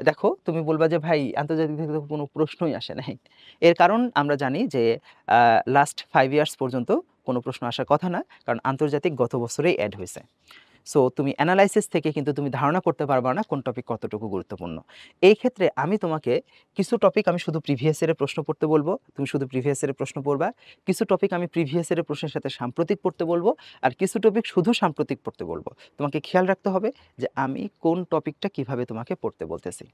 দেখো তুমি বলবা যে ভাই আন্তর্জাতিক থেকে তো কোনো প্রশ্নই আসে নাই। এর কারণ আমরা জানি যে লাস্ট 5 ইয়ার্স পর্যন্ত কোনো প্রশ্ন আসার কথা না, কারণ আন্তর্জাতিক গত বছরেই অ্যাড হয়েছে। সো তুমি অ্যানালাইসিস থেকে কিন্তু তুমি ধারণা করতে পারবা না কোন টপিক কতটুকু গুরুত্বপূর্ণ। এই ক্ষেত্রে আমি তোমাকে কিছু টপিক আমি শুধু প্রিভিয়াস ইয়ারের প্রশ্ন পড়তে বলবো, তুমি শুধু প্রিভিয়াস ইয়ারের প্রশ্ন পড়বা। কিছু টপিক আমি প্রিভিয়াস ইয়ারের প্রশ্নের সাথে সাম্প্রতিক পড়তে বলবো, আর কিছু টপিক শুধু সাম্প্রতিক পড়তে বলবো। তোমাকে খেয়াল রাখতে হবে যে আমি কোন টপিকটা কিভাবে তোমাকে পড়তে বলতেছি।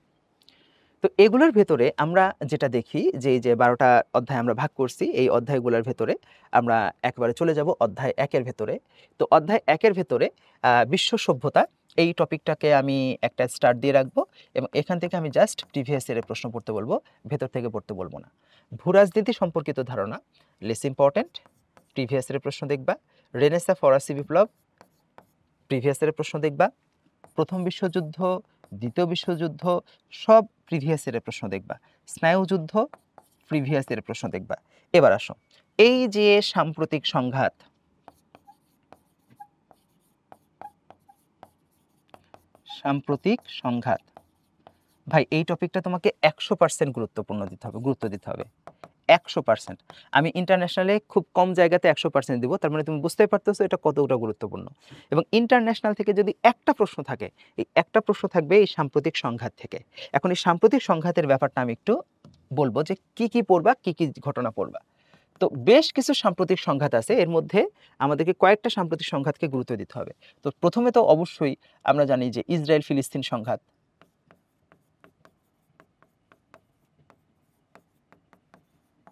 তো এগুলোর ভেতরে আমরা যেটা দেখি যে এই যে 12টা অধ্যায় আমরা ভাগ করছি, এই অধ্যায়গুলোর ভেতরে আমরা একেবারে চলে যাব অধ্যায় 1-এর ভেতরে। তো অধ্যায় 1-এর ভেতরে বিশ্ব সভ্যতা এই টপিকটাকে আমি একটা স্টার্ট দিয়ে রাখবো এবং এখান থেকে আমি জাস্ট প্রিভিয়াস ইয়ারের প্রশ্ন পড়তে বলবো, ভেতর থেকে পড়তে বলবো না। ভূরাজনীতি সম্পর্কিত ধারণা লেস ইম্পর্টেন্ট, প্রিভিয়াস ইয়ারের প্রশ্ন দেখবা। রেনেসাঁ ফরাসি বিপ্লব, প্রিভিয়াস ইয়ারের প্রশ্ন দেখবা। প্রথম বিশ্বযুদ্ধ, দ্বিতীয় বিশ্বযুদ্ধ সব প্রিভিয়াস ইয়ারের প্রশ্ন দেখবা। স্নায়ুযুদ্ধ প্রিভিয়াস ইয়ারের প্রশ্ন দেখবা। এবার আসো, এই যে সাম্প্রতিক সংঘাত, সাম্প্রতিক সংঘাত, ভাই এই টপিকটা তোমাকে 100% গুরুত্ব দিতে হবে 100%। আমি ইন্টারন্যাশনালে খুব কম জায়গাতে 100% দিব, তার মানে তুমি বুঝতেই পারতেছো এটা কতটা গুরুত্বপূর্ণ। এবং ইন্টারন্যাশনাল থেকে যদি একটা প্রশ্ন থাকে, এই একটা প্রশ্ন থাকবে এই সাম্প্রতিক সংঘাত থেকে। এখন এই সাম্প্রতিক সংঘাতের ব্যাপারটা আমি একটু বলবো যে কি কি পড়বা, কি কি ঘটনা পড়বা। তো বেশ কিছু সাম্প্রতিক সংঘাত আছে, এর মধ্যে আমাদেরকে কয়েকটা সাম্প্রতিক সংঘাতকে গুরুত্ব দিতে হবে। তো প্রথমে তো অবশ্যই আমরা জানি যে ইসরায়েল ফিলিস্তিন সংঘাত,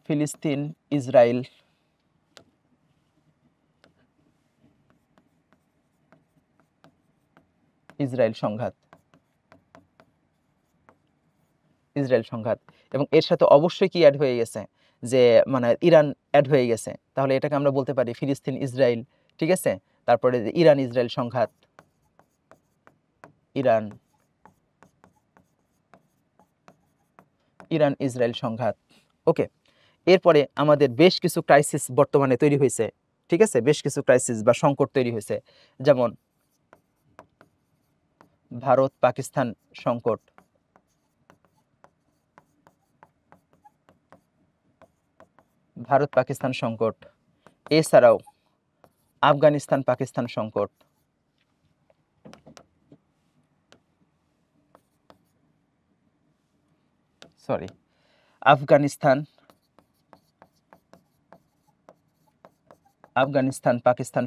ফিলিস্তিন ইসরায়েল, ইসরায়েল সংঘাত, ইসরায়েল সংঘাত, এবং এর সাথে অবশ্যই কি অ্যাড হয়ে গেছে যে মানে ইরান অ্যাড হয়ে গেছে, তাহলে এটাকে আমরা বলতে পারি ফিলিস্তিন ইসরায়েল, ঠিক আছে। তারপরে যে ইরান ইসরায়েল সংঘাত, ইরান ইসরায়েল সংঘাত, ওকে। এরপরে আমাদের বেশ কিছু ক্রাইসিস বর্তমানে তৈরি হয়েছে, ঠিক আছে, বেশ কিছু ক্রাইসিস বা সংকট তৈরি হয়েছে, যেমন ভারত পাকিস্তান সংকট, ভারত পাকিস্তান সংকট, এছাড়াও আফগানিস্তান পাকিস্তান সংকট, আফগানিস্তান পাকিস্তান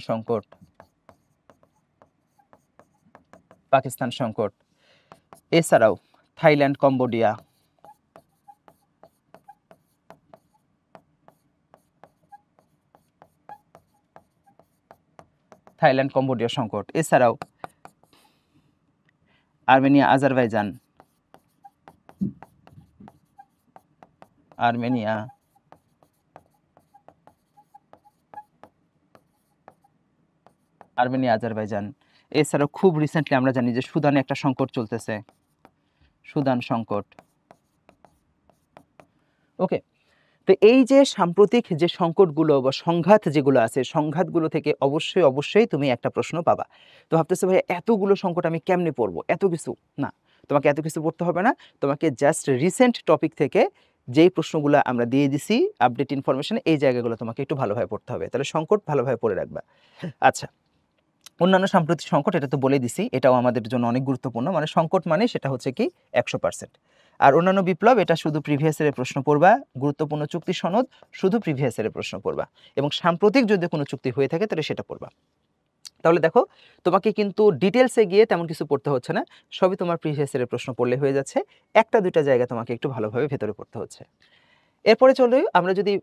সংকট, এছাড়াও থাইল্যান্ড কম্বোডিয়া, সংকট, এছাড়াও আর্মেনিয়া আজারবাইজান, আজারবাইজান। এছাড়াও খুব রিসেন্টলি আমরা জানি যে সুদানে একটা সংকট চলতেছে, সুদান সংকট, ওকে। তো এই যে সাম্প্রতিক যে সংকটগুলো বা সংঘাত যেগুলো আছে, সংঘাতগুলো থেকে অবশ্যই তুমি একটা প্রশ্ন পাবা। তো ভাবতেছো ভাই এতগুলো সংকট আমি কেমনে পড়বো, এত কিছু না, তোমাকে এত কিছু পড়তে হবে না, তোমাকে জাস্ট রিসেন্ট টপিক থেকে যেই প্রশ্নগুলো আমরা দিয়ে দিছি আপডেট ইনফরমেশন, এই জায়গাগুলো তোমাকে একটু ভালোভাবে পড়তে হবে, তাহলে সংকট ভালোভাবে পড়ে রাখবা। আচ্ছা, অন্যান্য সাম্প্রতিক সংকট এটা তো বলে দিছি, এটাও আমাদের জন্য অনেক গুরুত্বপূর্ণ, মানে সংকট মানে সেটা হচ্ছে কি 100%। আর অন্যান্য বিপ্লব এটা শুধু প্রিভিয়াস ইয়ারের প্রশ্ন পড়বা, গুরুত্বপূর্ণ চুক্তি সনদ শুধু প্রিভিয়াস ইয়ারের প্রশ্ন পড়বা, এবং সাম্প্রতিক যদি কোনো চুক্তি হয়ে থাকে তাহলে সেটা পড়বা। তাহলে দেখো তোমাকে কিন্তু ডিটেলসে গিয়ে তেমন কিছু পড়তে হচ্ছে না, সবই তোমার প্রিভিয়াস ইয়ারের প্রশ্ন পড়লে হয়ে যাচ্ছে, একটা দুইটা জায়গা তোমাকে একটু ভালোভাবে ভেতরে পড়তে হচ্ছে। এরপরে চলে আমরা যদি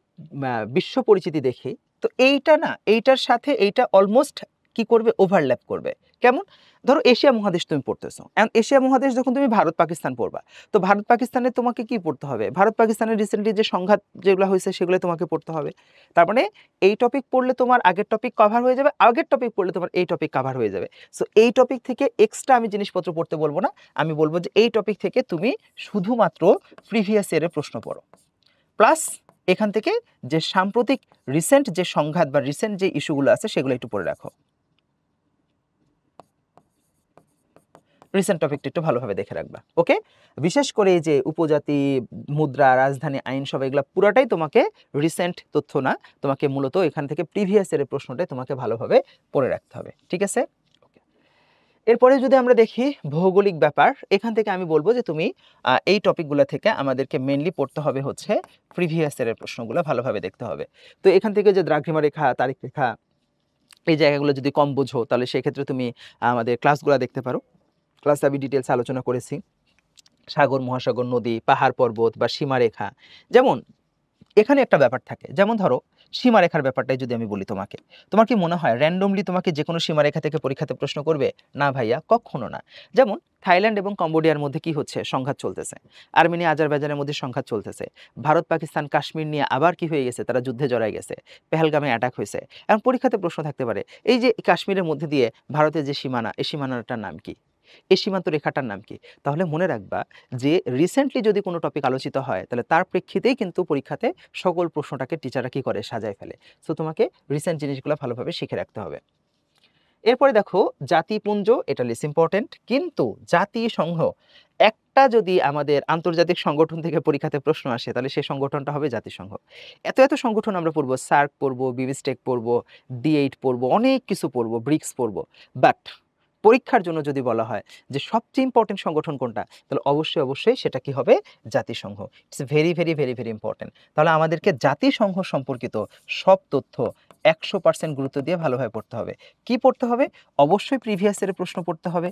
বিশ্ব পরিচিতি দেখি, তো এইটা না, এইটার সাথে এইটা অলমোস্ট কি করবে, ওভারল্যাপ করবে। কেমন? ধরো এশিয়া মহাদেশ তুমি পড়তেছো, এশিয়া মহাদেশ যখন তুমি ভারত পাকিস্তান পড়বা, তো ভারত পাকিস্তানে তোমাকে কি পড়তে হবে, ভারত পাকিস্তানের রিসেন্টলি যে সংঘাত যেগুলো হয়েছে সেগুলো তোমাকে পড়তে হবে। তার মানে এই টপিক পড়লে তোমার আগের টপিক কভার হয়ে যাবে, আগের টপিক পড়লে তোমার এই টপিক কভার হয়ে যাবে। সো এই টপিক থেকে এক্সট্রা আমি জিনিসপত্র পড়তে বলবো না, আমি বলবো যে এই টপিক থেকে তুমি শুধুমাত্র প্রিভিয়াস ইয়ারের প্রশ্ন পড়ো, প্লাস এখান থেকে যে সাম্প্রতিক রিসেন্ট যে সংঘাত বা রিসেন্ট যে ইস্যুগুলো আছে সেগুলো একটু পড়ে রাখো, রিসেন্ট টপিকটা একটু ভালোভাবে দেখে রাখবা, ওকে। বিশেষ করে এই যে উপজাতি, মুদ্রা, রাজধানী, আইনসভা, এগুলো পুরাটাই তোমাকে রিসেন্ট তথ্য না, তোমাকে মূলত এখান থেকে প্রিভিয়াস ইয়ারের প্রশ্নটাই তোমাকে ভালোভাবে পড়ে রাখতে হবে, ঠিক আছে। এরপরে যদি আমরা দেখি ভৌগোলিক ব্যাপার, এখান থেকে আমি বলবো যে তুমি এই টপিকগুলো থেকে আমাদেরকে মেনলি পড়তে হবে হচ্ছে প্রিভিয়াস ইয়ারের প্রশ্নগুলো ভালোভাবে দেখতে হবে। তো এখান থেকে যে দ্রাঘিমা রেখা, তারিখ রেখা, এই জায়গাগুলো যদি কম বোঝো তাহলে সেক্ষেত্রে তুমি আমাদের ক্লাসগুলো দেখতে পারো। ক্লাসে আমি ডিটেলস আলোচনা করেছি সাগর, মহাসাগর, নদী, পাহাড়, পর্বত বা সীমারেখা। যেমন এখানে একটা ব্যাপার থাকে, যেমন ধরো সীমারেখার ব্যাপারটাই যদি আমি বলি তোমাকে, তোমার কি মনে হয় র্যান্ডমলি তোমাকে যে কোনো সীমারেখা থেকে পরীক্ষাতে প্রশ্ন করবে? না ভাইয়া, কখনো না। যেমন থাইল্যান্ড এবং কম্বোডিয়ার মধ্যে কি হচ্ছে? সংঘাত চলতেছে। আর্মেনিয়া আজারবাইজানের মধ্যে সংঘাত চলতেছে। ভারত পাকিস্তান কাশ্মীর নিয়ে আবার কি হয়ে গেছে? তারা যুদ্ধে জড়ায় গেছে। পেহেলগামে অ্যাটাক হয়েছে। এখন পরীক্ষাতে প্রশ্ন থাকতে পারে, এই যে কাশ্মীরের মধ্যে দিয়ে ভারতের যে সীমানা, এই সীমানাটার নাম কি? এই সীমান্ত রেখাটার নাম কি? তাহলে মনে রাখবা যে রিসেন্টলি যদি কোনো টপিক আলোচিত হয় তাহলে তার প্রেক্ষিতেই কিন্তু পরীক্ষাতে সকল প্রশ্নটাকে টিচাররা কি করে? সাজায় ফেলে। সো তোমাকে রিসেন্ট জিনিসগুলো ভালোভাবে শিখে রাখতে হবে। এরপরে দেখো জাতিপুঞ্জ, এটা লেস ইম্পর্টেন্ট, কিন্তু জাতিসংঘ একটা যদি আমাদের আন্তর্জাতিক সংগঠন থেকে পরীক্ষাতে প্রশ্ন আসে তাহলে সেই সংগঠনটা হবে জাতিসংঘ। এত এত সংগঠন আমরা পড়বো, সার্ক পড়বো, বিমস্টেক পড়বো, D8 পড়বো, অনেক কিছু পড়বো, ব্রিক্স পড়বো, বাট পরীক্ষার জন্য যদি বলা হয় যে সবচেয়ে ইম্পর্টেন্ট সংগঠন কোনটা, তাহলে অবশ্যই অবশ্যই সেটা কি হবে? জাতিসংঘ। It's very very very very important. তাহলে আমাদেরকে জাতিসংঘ সম্পর্কিত সব তথ্য 100% গুরুত্ব দিয়ে ভালোভাবে পড়তে হবে। কি পড়তে হবে? অবশ্যই প্রিভিয়াস ইয়ারের প্রশ্ন পড়তে হবে,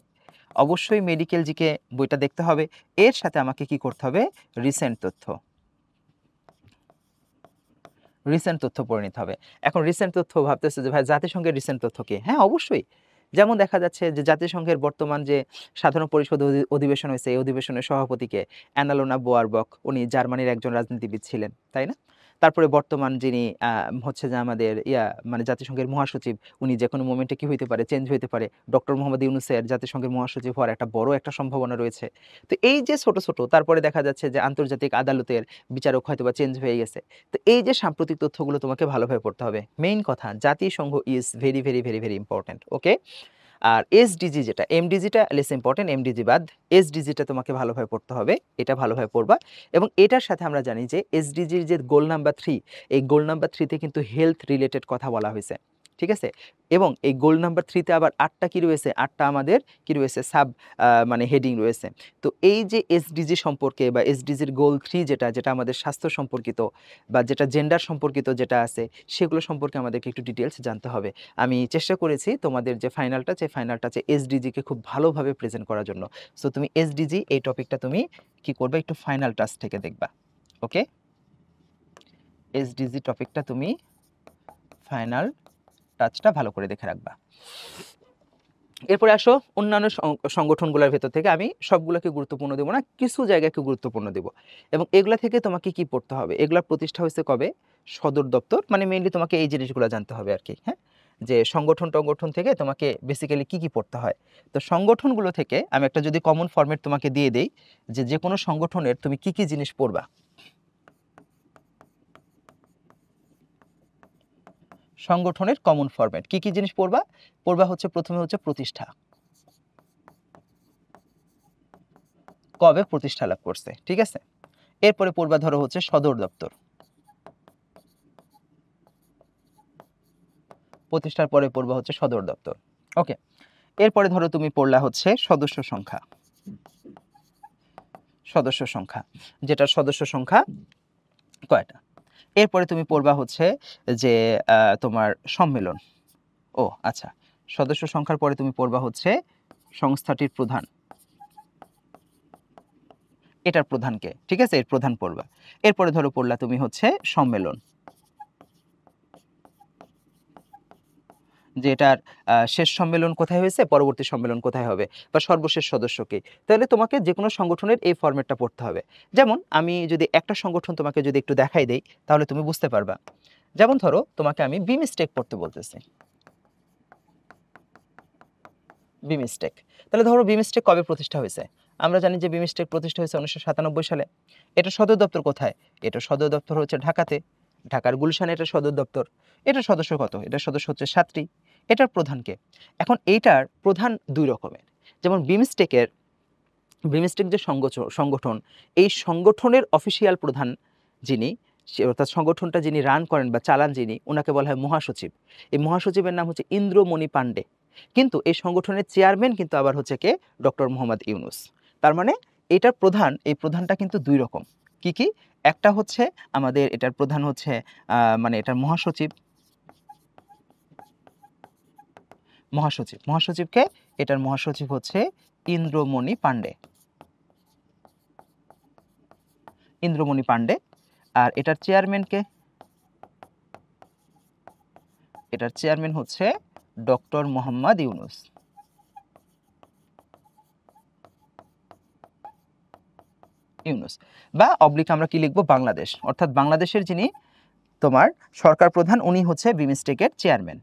অবশ্যই মেডিকেল জিকে বইটা দেখতে হবে, এর সাথে আমাকে কি করতে হবে? রিসেন্ট তথ্য পড়ে নিতে হবে। এখন রিসেন্ট তথ্য ভাবতেছে যে ভাই জাতিসংঘের রিসেন্ট তথ্য কি? হ্যাঁ, অবশ্যই। যেমন দেখা যাচ্ছে যে জাতিসংঘের বর্তমান যে সাধারণ পরিষদ অধিবেশন হয়েছে, এই অধিবেশনের সভাপতিকে অ্যানালোনা বোয়ারবক, উনি জার্মানির একজন রাজনীতিবিদ ছিলেন, তাই না? তারপরে বর্তমান যিনি হচ্ছে যে আমাদের মানে জাতিসংঘের মহাসচিব, উনি যে কোনো মোমেন্টে কি হইতে পারে? চেঞ্জ হইতে পারে। ডক্টর মোহাম্মদ ইউনূসের জাতিসংঘের মহাসচিব হওয়ার একটা বড় একটা সম্ভাবনা রয়েছে। তো এই যে ছোট ছোট, তারপরে দেখা যাচ্ছে যে আন্তর্জাতিক আদালতের বিচারক হয়তোবা চেঞ্জ হয়ে গেছে। তো এই যে সাম্প্রতিক তথ্যগুলো তোমাকে ভালোভাবে পড়তে হবে। মেইন কথা, জাতিসংঘ is very very very very important. Okay. আর এসডিজি যেটা, এমডিজিটা লেস ইম্পর্টেন্ট, এমডিজি বাদ। এসডিজিটা তোমাকে ভালোভাবে পড়তে হবে, এটা ভালোভাবে পড়বা। এবং এটার সাথে আমরা জানি যে এসডিজির যে গোল নাম্বার 3, এই গোল নাম্বার 3তে কিন্তু হেলথ রিলেটেড কথা বলা হয়েছে, ঠিক আছে? এবং এই গোল নাম্বার 3তে আবার 8টা কি রয়েছে? 8টা আমাদের কি রয়েছে? সাব মানে হেডিং রয়েছে। তো এই যে এসডিজি সম্পর্কে বা এসডিজির গোল 3 যেটা, যেটা আমাদের স্বাস্থ্য সম্পর্কিত বা যেটা জেন্ডার সম্পর্কিত যেটা আছে, সেগুলো সম্পর্কে আমাদেরকে একটু ডিটেলস জানতে হবে। আমি চেষ্টা করেছি তোমাদের যে ফাইনালটা, যে ফাইনালটা আছে এসডিজিকে খুব ভালোভাবে প্রেজেন্ট করার জন্য। সো তুমি এসডিজি এই টপিকটা তুমি কি করবে? একটু ফাইনাল টাচ থেকে দেখবা। ওকে, এসডিজি টপিকটা তুমি ফাইনাল টাচটা ভালো করে দেখে রাখবা। এরপরে আসো অন্যান্য সংগঠনগুলোর ভেতর থেকে আমি সবগুলোকে গুরুত্বপূর্ণ দেবো না, কিছু জায়গাকে গুরুত্বপূর্ণ দেবো। এবং এগুলা থেকে তোমাকে কি পড়তে হবে? এগুলার প্রতিষ্ঠা হয়েছে কবে? সদর দপ্তর, মানে মেইনলি তোমাকে এই জিনিসগুলো জানতে হবে আর কি। হ্যাঁ, যে সংগঠন থেকে তোমাকে বেসিক্যালি কি কি পড়তে হয়। তো সংগঠনগুলো থেকে আমি একটা যদি কমন ফরম্যাট তোমাকে দিয়ে দেই, যে যে কোনো সংগঠনের তুমি কি কি জিনিস পড়বা। সংগঠনের কমন ফরম্যাট কি কি জিনিস পড়বা? পড়বা হচ্ছে প্রথমে হচ্ছে প্রতিষ্ঠা, কবে প্রতিষ্ঠা লাভ করছে, ঠিক আছে? এরপরে পড়বা ধরো হচ্ছে সদর দপ্তর, প্রতিষ্ঠার পরে পড়বা হচ্ছে সদর দপ্তর। ওকে, এরপরে ধরো তুমি পড়লা হচ্ছে সদস্য সংখ্যা, যেটা সদস্য সংখ্যা কয়টা। এরপরে তুমি পড়বা হচ্ছে যে তোমার সম্মেলন। ও আচ্ছা, সদস্য সংখ্যার পরে তুমি পড়বা হচ্ছে সংস্থাটির প্রধান, এটার প্রধানকে, ঠিক আছে? এর প্রধান পড়বা। এরপরে ধরো পড়লা তুমি হচ্ছে সম্মেলন, যে এটার শেষ সম্মেলন কোথায় হয়েছে, পরবর্তী সম্মেলন কোথায় হবে, বা সর্বশেষ সদস্যকে। তাহলে তোমাকে যে কোনো সংগঠনের এই ফরম্যাটটা পড়তে হবে। যেমন আমি যদি একটা সংগঠন তোমাকে যদি একটু দেখাই দেই তাহলে তুমি বুঝতে পারবা। যেমন ধরো তোমাকে আমি বিমস্টেক পড়তে বলতেছি, বিমস্টেক। তাহলে ধরো বিমস্টেক কবে প্রতিষ্ঠা হয়েছে? আমরা জানি যে বিমস্টেক প্রতিষ্ঠা হয়েছে 1997 সালে। এটা সদর দপ্তর কোথায়? এটা সদর দপ্তর হচ্ছে ঢাকাতে, ঢাকার গুলশানে এটা সদর দপ্তর। এটার সদস্য কত? এটার সদস্য হচ্ছে 7টি। এটার প্রধানকে। এখন এইটার প্রধান 2 রকমের। যেমন বিমস্টেক যে সংগঠন, এই সংগঠনের অফিসিয়াল প্রধান যিনি, অর্থাৎ সংগঠনটা যিনি রান করেন বা চালান যিনি, ওনাকে বলা হয় মহাসচিব। এই মহাসচিবের নাম হচ্ছে ইন্দ্রমণি পান্ডে। কিন্তু এই সংগঠনের চেয়ারম্যান কিন্তু আবার হচ্ছে কে ডক্টর মোহাম্মদ ইউনূস। তার মানে এটার প্রধান, এই প্রধানটা কিন্তু দুই রকম। কি কি? একটা হচ্ছে আমাদের এটার প্রধান হচ্ছে মানে এটার মহাসচিব, মহাসচিবকে এটার মহাসচিব হচ্ছে ইন্দ্রমণি পাণ্ডে, ইন্দ্রমণি পাণ্ডে। আর এটার চেয়ারম্যানকে, এটার চেয়ারম্যান হচ্ছে ডক্টর মোহাম্মদ ইউনূস। ইউনূস বা অবলিক আমরা কি লিখবো, বাংলাদেশ। অর্থাৎ বাংলাদেশের যিনি তোমার সরকার প্রধান উনি হচ্ছে বিমস্টেকের চেয়ারম্যান।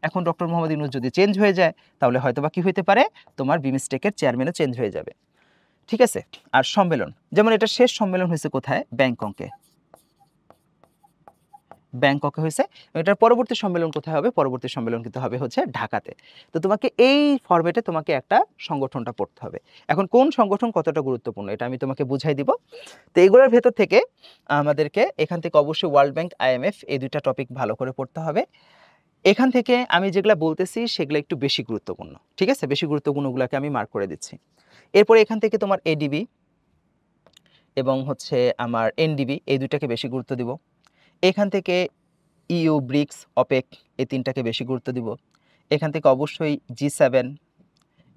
এখন ডক্টর মোহাম্মদ ইউনূস যদি চেঞ্জ হয়ে যায় তাহলে হয়তো বা কি হইতে পারে, তোমার বিমস্টেকের চেয়ারম্যানও চেঞ্জ হয়ে যাবে। ঠিক আছে। আর সম্মেলন, যেমন এটা শেষ সম্মেলন হয়েছে কোথায়, ব্যাংককে, ব্যাংককে হয়েছে। এটার পরবর্তী সম্মেলন কোথায় হবে, পরবর্তী সম্মেলন কিন্তু হবে হচ্ছে ঢাকাতে। তো তোমাকে এই ফরম্যাটে তোমাকে একটা সংগঠনটা পড়তে হবে। এখন কোন সংগঠন কতটা গুরুত্বপূর্ণ এটা আমি তোমাকে বুঝাই দিব। তো এইগুলোর ভেতর থেকে আমাদেরকে এখান থেকে অবশ্যই ওয়ার্ল্ড ব্যাংক, IMF এই দুইটা টপিক ভালো করে পড়তে হবে। এখান থেকে আমি যেগুলো বলতেছি সেগুলো একটু বেশি গুরুত্বপূর্ণ। ঠিক আছে, বেশি গুরুত্বপূর্ণগুলোকে আমি মার্ক করে দিচ্ছি। এরপরে এখান থেকে তোমার ADB এবং হচ্ছে আমার NDB এই দুইটাকে বেশি গুরুত্ব দিব। এখান থেকে EU, ব্রিক্স, OPEC এই তিনটাকে বেশি গুরুত্ব দিব। এখান থেকে অবশ্যই G7,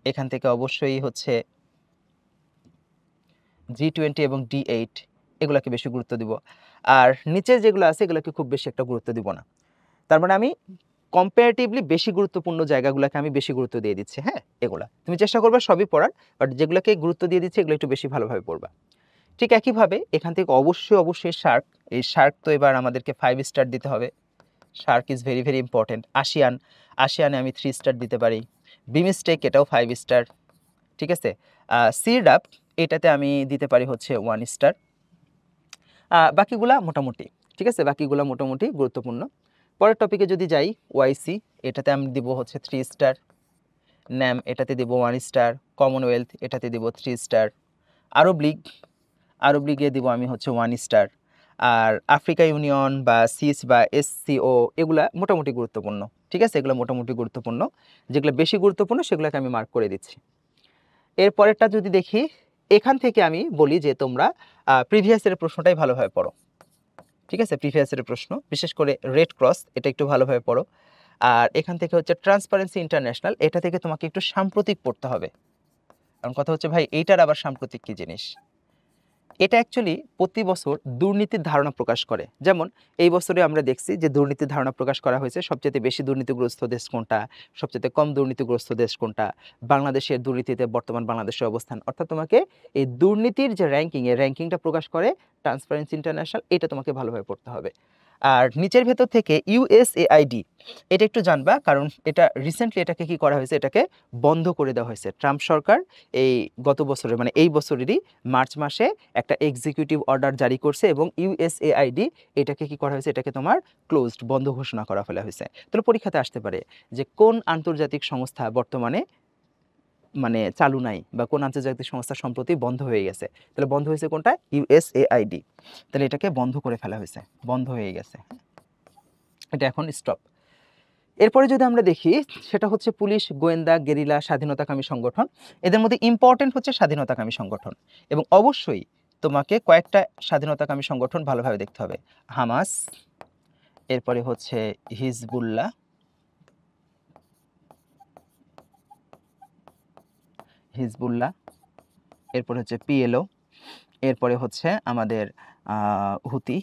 এখান থেকে অবশ্যই হচ্ছে G20 এবং D8 এগুলোকে বেশি গুরুত্ব দিব। আর নিচে যেগুলো আছে এগুলোকে খুব বেশি একটা গুরুত্ব দিব না। তার মানে আমি কম্পারেটিভলি বেশি গুরুত্বপূর্ণ জায়গাগুলোকে আমি বেশি গুরুত্ব দিয়ে দিচ্ছি। হ্যাঁ, এগুলা তুমি চেষ্টা করবে সবই পড়ার, বাট যেগুলোকে গুরুত্ব দিয়ে দিচ্ছি এগুলো একটু বেশি ভালোভাবে পড়বা। ঠিক একইভাবে এখান থেকে অবশ্যই শার্ক, এই শার্ক তো এবার আমাদেরকে 5 স্টার দিতে হবে। SAARC is very very important. আশিয়ানে আমি 3 স্টার দিতে পারি। বিমস্টেক এটাও 5 স্টার। ঠিক আছে। সিরডাপ এটাতে আমি দিতে পারি হচ্ছে 1 স্টার। বাকিগুলা মোটামুটি, ঠিক আছে, বাকিগুলা মোটামুটি গুরুত্বপূর্ণ। পরের টপিকে যদি যাই, OIC এটাতে আমি দিব হচ্ছে 3 স্টার। NAM এটাতে দিব 1 স্টার। কমনওয়েলথ এটাতে দিব 3 স্টার। আরব লিগে দিব আমি হচ্ছে 1 স্টার। আর আফ্রিকা ইউনিয়ন বা সিস বা SCO এগুলা মোটামুটি গুরুত্বপূর্ণ। ঠিক আছে, এগুলো মোটামুটি গুরুত্বপূর্ণ। যেগুলো বেশি গুরুত্বপূর্ণ সেগুলোকে আমি মার্ক করে দিচ্ছি। এরপরেরটা যদি দেখি, এখান থেকে আমি বলি যে তোমরা প্রিভিয়াস ইয়ারের প্রশ্নটাই ভালোভাবে পড়ো। ঠিক আছে, প্রিভিয়াস ইয়ারের প্রশ্ন বিশেষ করে রেড ক্রস এটা একটু ভালোভাবে পড়ো। আর এখান থেকে হচ্ছে ট্রান্সপারেন্সি ইন্টারন্যাশনাল, এটা থেকে তোমাকে একটু সাম্প্রতিক পড়তে হবে। কারণ কথা হচ্ছে ভাই এইটার আবার সাম্প্রতিক কি জিনিস, এটা অ্যাকচুয়ালি প্রতি বছর দুর্নীতির ধারণা প্রকাশ করে। যেমন এই বছরে আমরা দেখছি যে দুর্নীতির ধারণা প্রকাশ করা হয়েছে, সবচেয়ে বেশি দুর্নীতিগ্রস্ত দেশ কোনটা, সবচেয়ে কম দুর্নীতিগ্রস্ত দেশ কোনটা, বাংলাদেশের দুর্নীতিতে বর্তমান বাংলাদেশের অবস্থান। অর্থাৎ তোমাকে এই দুর্নীতির যে র্যাঙ্কিং, এই র্যাঙ্কিংটা প্রকাশ করে ট্রান্সপারেন্সি ইন্টারন্যাশনাল, এটা তোমাকে ভালোভাবে পড়তে হবে। আর নিচের ভেতর থেকে USAID এটা একটু জানবা, কারণ এটা রিসেন্টলি এটাকে কি করা হয়েছে, এটাকে বন্ধ করে দেওয়া হয়েছে। ট্রাম্প সরকার এই গত বছরের মানে এই বছরেরই মার্চ মাসে একটা এক্সিকিউটিভ অর্ডার জারি করছে এবং USAID এটাকে কি করা হয়েছে, এটাকে তোমার ক্লোজড, বন্ধ ঘোষণা করা ফেলা হয়েছে। তাহলে পরীক্ষাতে আসতে পারে যে কোন আন্তর্জাতিক সংস্থা বর্তমানে মানে চালু নাই বা কোন আন্তর্জাতিক সংস্থা সম্প্রতি বন্ধ হয়ে গেছে। তাহলে বন্ধ হয়েছে কোনটা, USAID। তাহলে এটাকে বন্ধ করে ফেলা হয়েছে, বন্ধ হয়ে গেছে, এটা এখন স্টপ। এরপরে যদি আমরা দেখি, সেটা হচ্ছে পুলিশ, গোয়েন্দা, গেরিলা, স্বাধীনতাকামী সংগঠন। এদের মধ্যে ইম্পর্টেন্ট হচ্ছে স্বাধীনতাকামী সংগঠন, এবং অবশ্যই তোমাকে কয়েকটা স্বাধীনতাকামী সংগঠন ভালোভাবে দেখতে হবে। হামাস, এরপরে হচ্ছে হিজবুল্লাহ, এরপরে হচ্ছে PLO, এরপরে হচ্ছে আমাদের হুতি।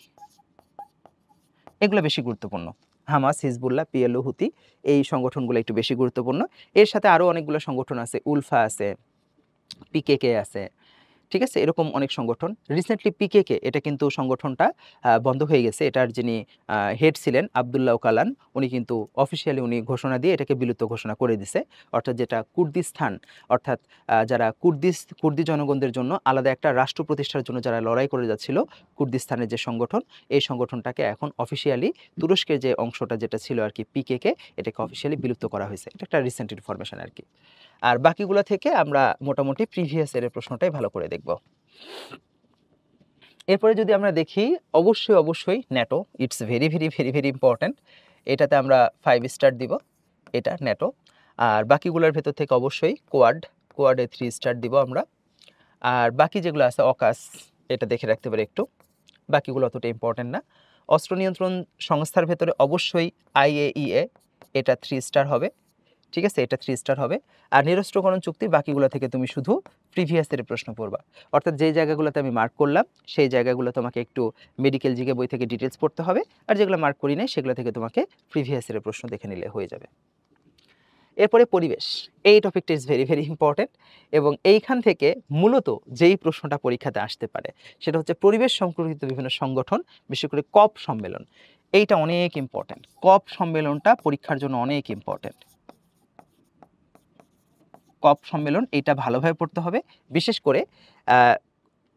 এগুলো বেশি গুরুত্বপূর্ণ। হামাস, হিজবুল্লাহ, PLO, হুতি এই সংগঠনগুলো একটু বেশি গুরুত্বপূর্ণ। এর সাথে আরও অনেকগুলো সংগঠন আছে, উলফা আছে, PKK আছে। ঠিক আছে, এরকম অনেক সংগঠন। রিসেন্টলি PKK এটা কিন্তু সংগঠনটা বন্ধ হয়ে গেছে। এটার যিনি হেড ছিলেন আবদুল্লাহ কালান, উনি কিন্তু অফিসিয়ালি উনি ঘোষণা দিয়ে এটাকে বিলুপ্ত ঘোষণা করে দিছে। অর্থাৎ যেটা কুর্দিস্তান, অর্থাৎ যারা কুর্দি জনগণদের জন্য আলাদা একটা রাষ্ট্র প্রতিষ্ঠার জন্য যারা লড়াই করে যাচ্ছিল, কুর্দিস্তানের যে সংগঠন, এই সংগঠনটাকে এখন অফিসিয়ালি তুরস্কের যে অংশটা যেটা ছিল আর কি PKK, এটাকে অফিসিয়ালি বিলুপ্ত করা হয়েছে। এটা একটা রিসেন্ট ইনফরমেশন আর কি। আর বাকিগুলো থেকে আমরা মোটামুটি প্রিভিয়াস ইয়ারের প্রশ্নটাই ভালো করে দেখব। এরপরে যদি আমরা দেখি, অবশ্যই NATO, it's very very very very important. এটাতে আমরা 5 স্টার দিব। এটা ন্যাটো। আর বাকিগুলোর ভেতর থেকে অবশ্যই কোয়াডে 3 স্টার দিব আমরা। আর বাকি যেগুলো আছে অকাস, এটা দেখে রাখতে পারি একটু, বাকিগুলো অতটা ইম্পর্টেন্ট না। অস্ত্র নিয়ন্ত্রণ সংস্থার ভেতরে অবশ্যই IAEA, এটা 3 স্টার হবে, ঠিক আছে, এটা 3 স্টার হবে। আর নিরস্ত্রকরণ চুক্তি বাকিগুলো থেকে তুমি শুধু প্রিভিয়াস ইয়ারের প্রশ্ন পড়বা, অর্থাৎ যেই জায়গাগুলোতে আমি মার্ক করলাম সেই জায়গাগুলো তোমাকে একটু মেডিকেল জিকে বই থেকে ডিটেলস পড়তে হবে, আর যেগুলো মার্ক করি নাই সেগুলো থেকে তোমাকে প্রিভিয়াস ইয়ারের প্রশ্ন দেখে নিলে হয়ে যাবে। এরপরে পরিবেশ, এই টপিকটা ইজ ভেরি ভেরি ইম্পর্টেন্ট, এবং এইখান থেকে মূলত যেই প্রশ্নটা পরীক্ষাতে আসতে পারে সেটা হচ্ছে পরিবেশ সম্পর্কিত বিভিন্ন সংগঠন, বিশেষ করে কপ সম্মেলন। এইটা অনেক ইম্পর্টেন্ট, কপ সম্মেলনটা পরীক্ষার জন্য অনেক ইম্পর্টেন্ট। কপ সম্মেলন এটা ভালোভাবে পড়তে হবে, বিশেষ করে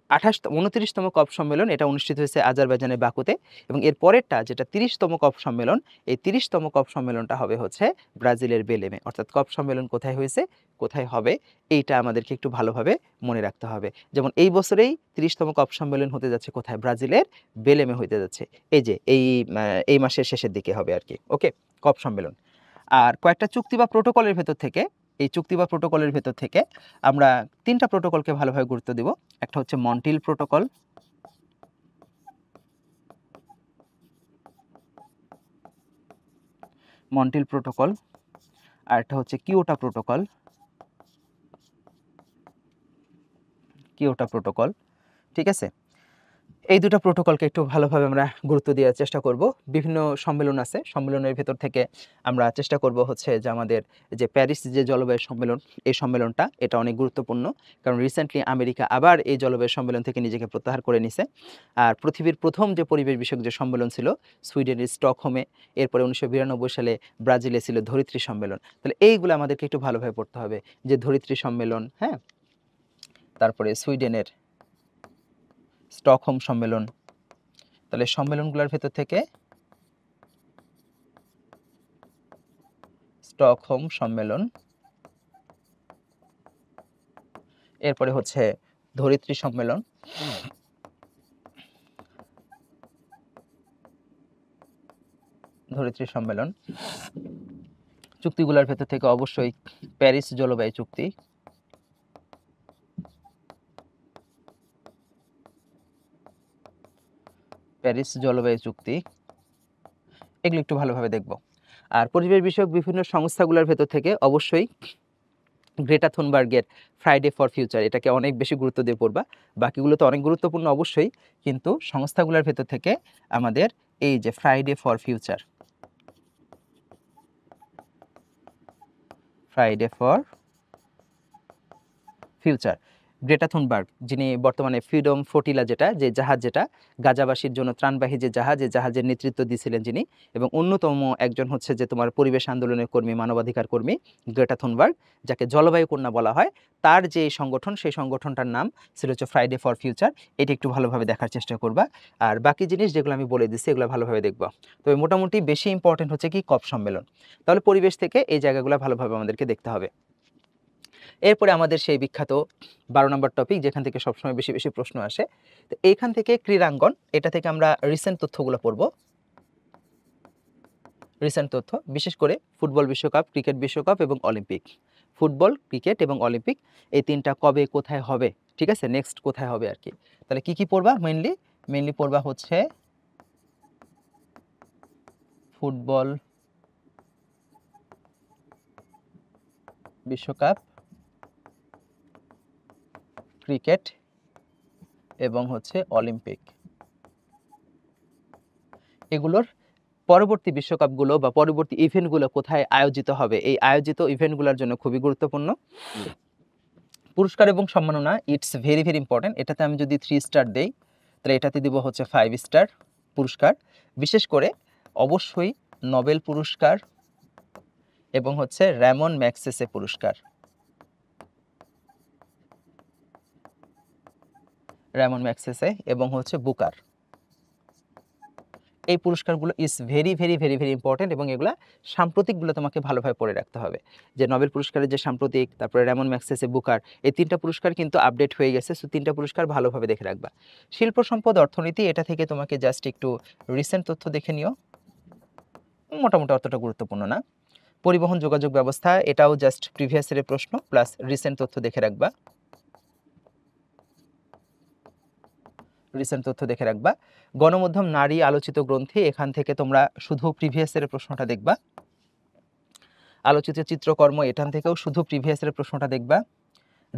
29তম কপ সম্মেলন এটা অনুষ্ঠিত হয়েছে আজারবাইজানের বাকুতে, এবং এর পরেরটা যেটা 30তম কপ সম্মেলন, এই 30তম কপ সম্মেলনটা হবে হচ্ছে ব্রাজিলের বেলেমে। অর্থাৎ কপ সম্মেলন কোথায় হয়েছে, কোথায় হবে, এইটা আমাদেরকে একটু ভালোভাবে মনে রাখতে হবে। যেমন এই বছরেই 30তম কপ সম্মেলন হতে যাচ্ছে কোথায়, ব্রাজিলের বেলেমে হতে যাচ্ছে, এই যে এই মাসের শেষের দিকে হবে আর কি। ওকে, কপ সম্মেলন। আর কয়েকটা চুক্তি বা প্রোটোকলের ভেতর থেকে, এই চুক্তি বা প্রোটোকলের ভেতর থেকে আমরা 3টা প্রোটোকলকে ভালোভাবে গুরুত্ব দেব। একটা হচ্ছে মন্ট্রিল প্রোটোকল, আর একটা হচ্ছে কিয়োটো প্রোটোকল, ঠিক আছে। এই দুটো প্রোটোকলকে একটু ভালোভাবে আমরা গুরুত্ব দেওয়ার চেষ্টা করব। বিভিন্ন সম্মেলন আছে, সম্মেলনের ভেতর থেকে আমরা চেষ্টা করব হচ্ছে যে আমাদের যে প্যারিস যে জলবায়ু সম্মেলন, এই সম্মেলনটা এটা অনেক গুরুত্বপূর্ণ, কারণ রিসেন্টলি আমেরিকা আবার এই জলবায়ু সম্মেলন থেকে নিজেকে প্রত্যাহার করে নিছে। আর পৃথিবীর প্রথম যে পরিবেশ বিষয়ক যে সম্মেলন ছিল সুইডেনের স্টকহোমে, এরপরে 1992 সালে ব্রাজিলে ছিল ধরিত্রী সম্মেলন। তাহলে এইগুলো আমাদেরকে একটু ভালোভাবে পড়তে হবে, যে ধরিত্রী সম্মেলন, হ্যাঁ, তারপরে সুইডেনের স্টকহোম সম্মেলন। তাহলে সম্মেলনগুলোর ভেতর থেকে স্টকহোম সম্মেলন, এরপরে হচ্ছে ধরিত্রী সম্মেলন, চুক্তিগুলোর ভেতর থেকে অবশ্যই প্যারিস জলবায়ু চুক্তি, এগুলো একটু ভালোভাবে দেখব। আর পরিবেশ বিষয়ক বিভিন্ন সংস্থাগুলোর ভেতর থেকে অবশ্যই গ্রেটা থুনবার্গের ফ্রাইডে ফর ফিউচার, এটাকে অনেক বেশি গুরুত্ব দিয়ে পড়বা। বাকিগুলো তো অনেক গুরুত্বপূর্ণ অবশ্যই, কিন্তু সংস্থাগুলোর ভেতর থেকে আমাদের এই যে Friday for future, Greta Thunberg, যিনি বর্তমানে ফ্রিডম ফ্লোটিলা যে জাহাজ যেটা গাজাবাসীর জন্য ত্রাণবাহী যে জাহাজের নেতৃত্ব দিয়েছিলেন যিনি, এবং অন্যতম একজন হচ্ছে যে তোমার পরিবেশ আন্দোলনের কর্মী, মানবাধিকার কর্মী গ্রেটা থুনবার্গ, যাকে জলবায়ু কন্যা বলা হয়। তার যে সংগঠন, সেই সংগঠনটার নাম ছিল হচ্ছে ফ্রাইডে ফর ফিউচার। এটি একটু ভালোভাবে দেখার চেষ্টা করবা, আর বাকি জিনিস যেগুলো আমি বলে দিচ্ছি এগুলো ভালোভাবে দেখবা। তবে মোটামুটি বেশি ইম্পর্টেন্ট হচ্ছে কি কপ সম্মেলন। তাহলে পরিবেশ থেকে এই জায়গাগুলো ভালোভাবে আমাদেরকে দেখতে হবে। এরপরে আমাদের সেই বিখ্যাত 12 নম্বর টপিক, যেখান থেকে সবসময় বেশি বেশি প্রশ্ন আসে। তো এইখান থেকে ক্রীড়াঙ্গন, এটা থেকে আমরা রিসেন্ট তথ্যগুলো পড়ব। রিসেন্ট তথ্য বিশেষ করে ফুটবল বিশ্বকাপ, ক্রিকেট বিশ্বকাপ এবং অলিম্পিক। ফুটবল, ক্রিকেট এবং অলিম্পিক, এই তিনটা কবে কোথায় হবে, ঠিক আছে, নেক্সট কোথায় হবে আর কি। তাহলে কি কি পড়বা, মেইনলি পড়বা হচ্ছে ফুটবল বিশ্বকাপ, ক্রিকেট এবং হচ্ছে অলিম্পিক। এগুলোর পরবর্তী বিশ্বকাপগুলো বা পরবর্তী ইভেন্টগুলো কোথায় আয়োজিত হবে, এই আয়োজিত ইভেন্টগুলোর জন্য খুবই গুরুত্বপূর্ণ। পুরস্কার এবং সম্মাননা, ইটস ভেরি ভেরি ইম্পর্টেন্ট। এটাতে আমি যদি 3 স্টার দেই, তাহলে এটাতে দিব হচ্ছে 5 স্টার পুরস্কার। বিশেষ করে অবশ্যই নোবেল পুরস্কার এবং হচ্ছে র্যামন ম্যাগসেসে পুরস্কার, এবং হচ্ছে বুকার। এই পুরস্কারগুলো is very very very very important, এবং এগুলা সাম্প্রতিকগুলো তোমাকে ভালোভাবে পড়ে রাখতে হবে। যে নোবেল পুরস্কারের যে সাম্প্রতিক, তারপরে র্যামন ম্যাগসেসে, বুকার, এই 3টা পুরস্কার কিন্তু আপডেট হয়ে গেছে। সো 3টা পুরস্কার ভালোভাবে দেখে রাখবা। শিল্প সম্পদ, অর্থনীতি, এটা থেকে তোমাকে জাস্ট একটু রিসেন্ট তথ্য দেখে নিও, মোটামুটি অতটা গুরুত্বপূর্ণ না। পরিবহন যোগাযোগ ব্যবস্থা, এটাও জাস্ট প্রিভিয়াস ইয়ারের প্রশ্ন প্লাস রিসেন্ট তথ্য দেখে রাখবা, রিসেন্ট তথ্য দেখে রাখবা। গণমাধ্যম, নারী, আলোচিত গ্রন্থি, এখান থেকে তোমরা শুধু প্রিভিয়াস ইয়ারের প্রশ্নটা দেখবা। আলোচিত চিত্রকর্ম, এখান থেকেও শুধু প্রিভিয়াস ইয়ারের প্রশ্নটা দেখবা।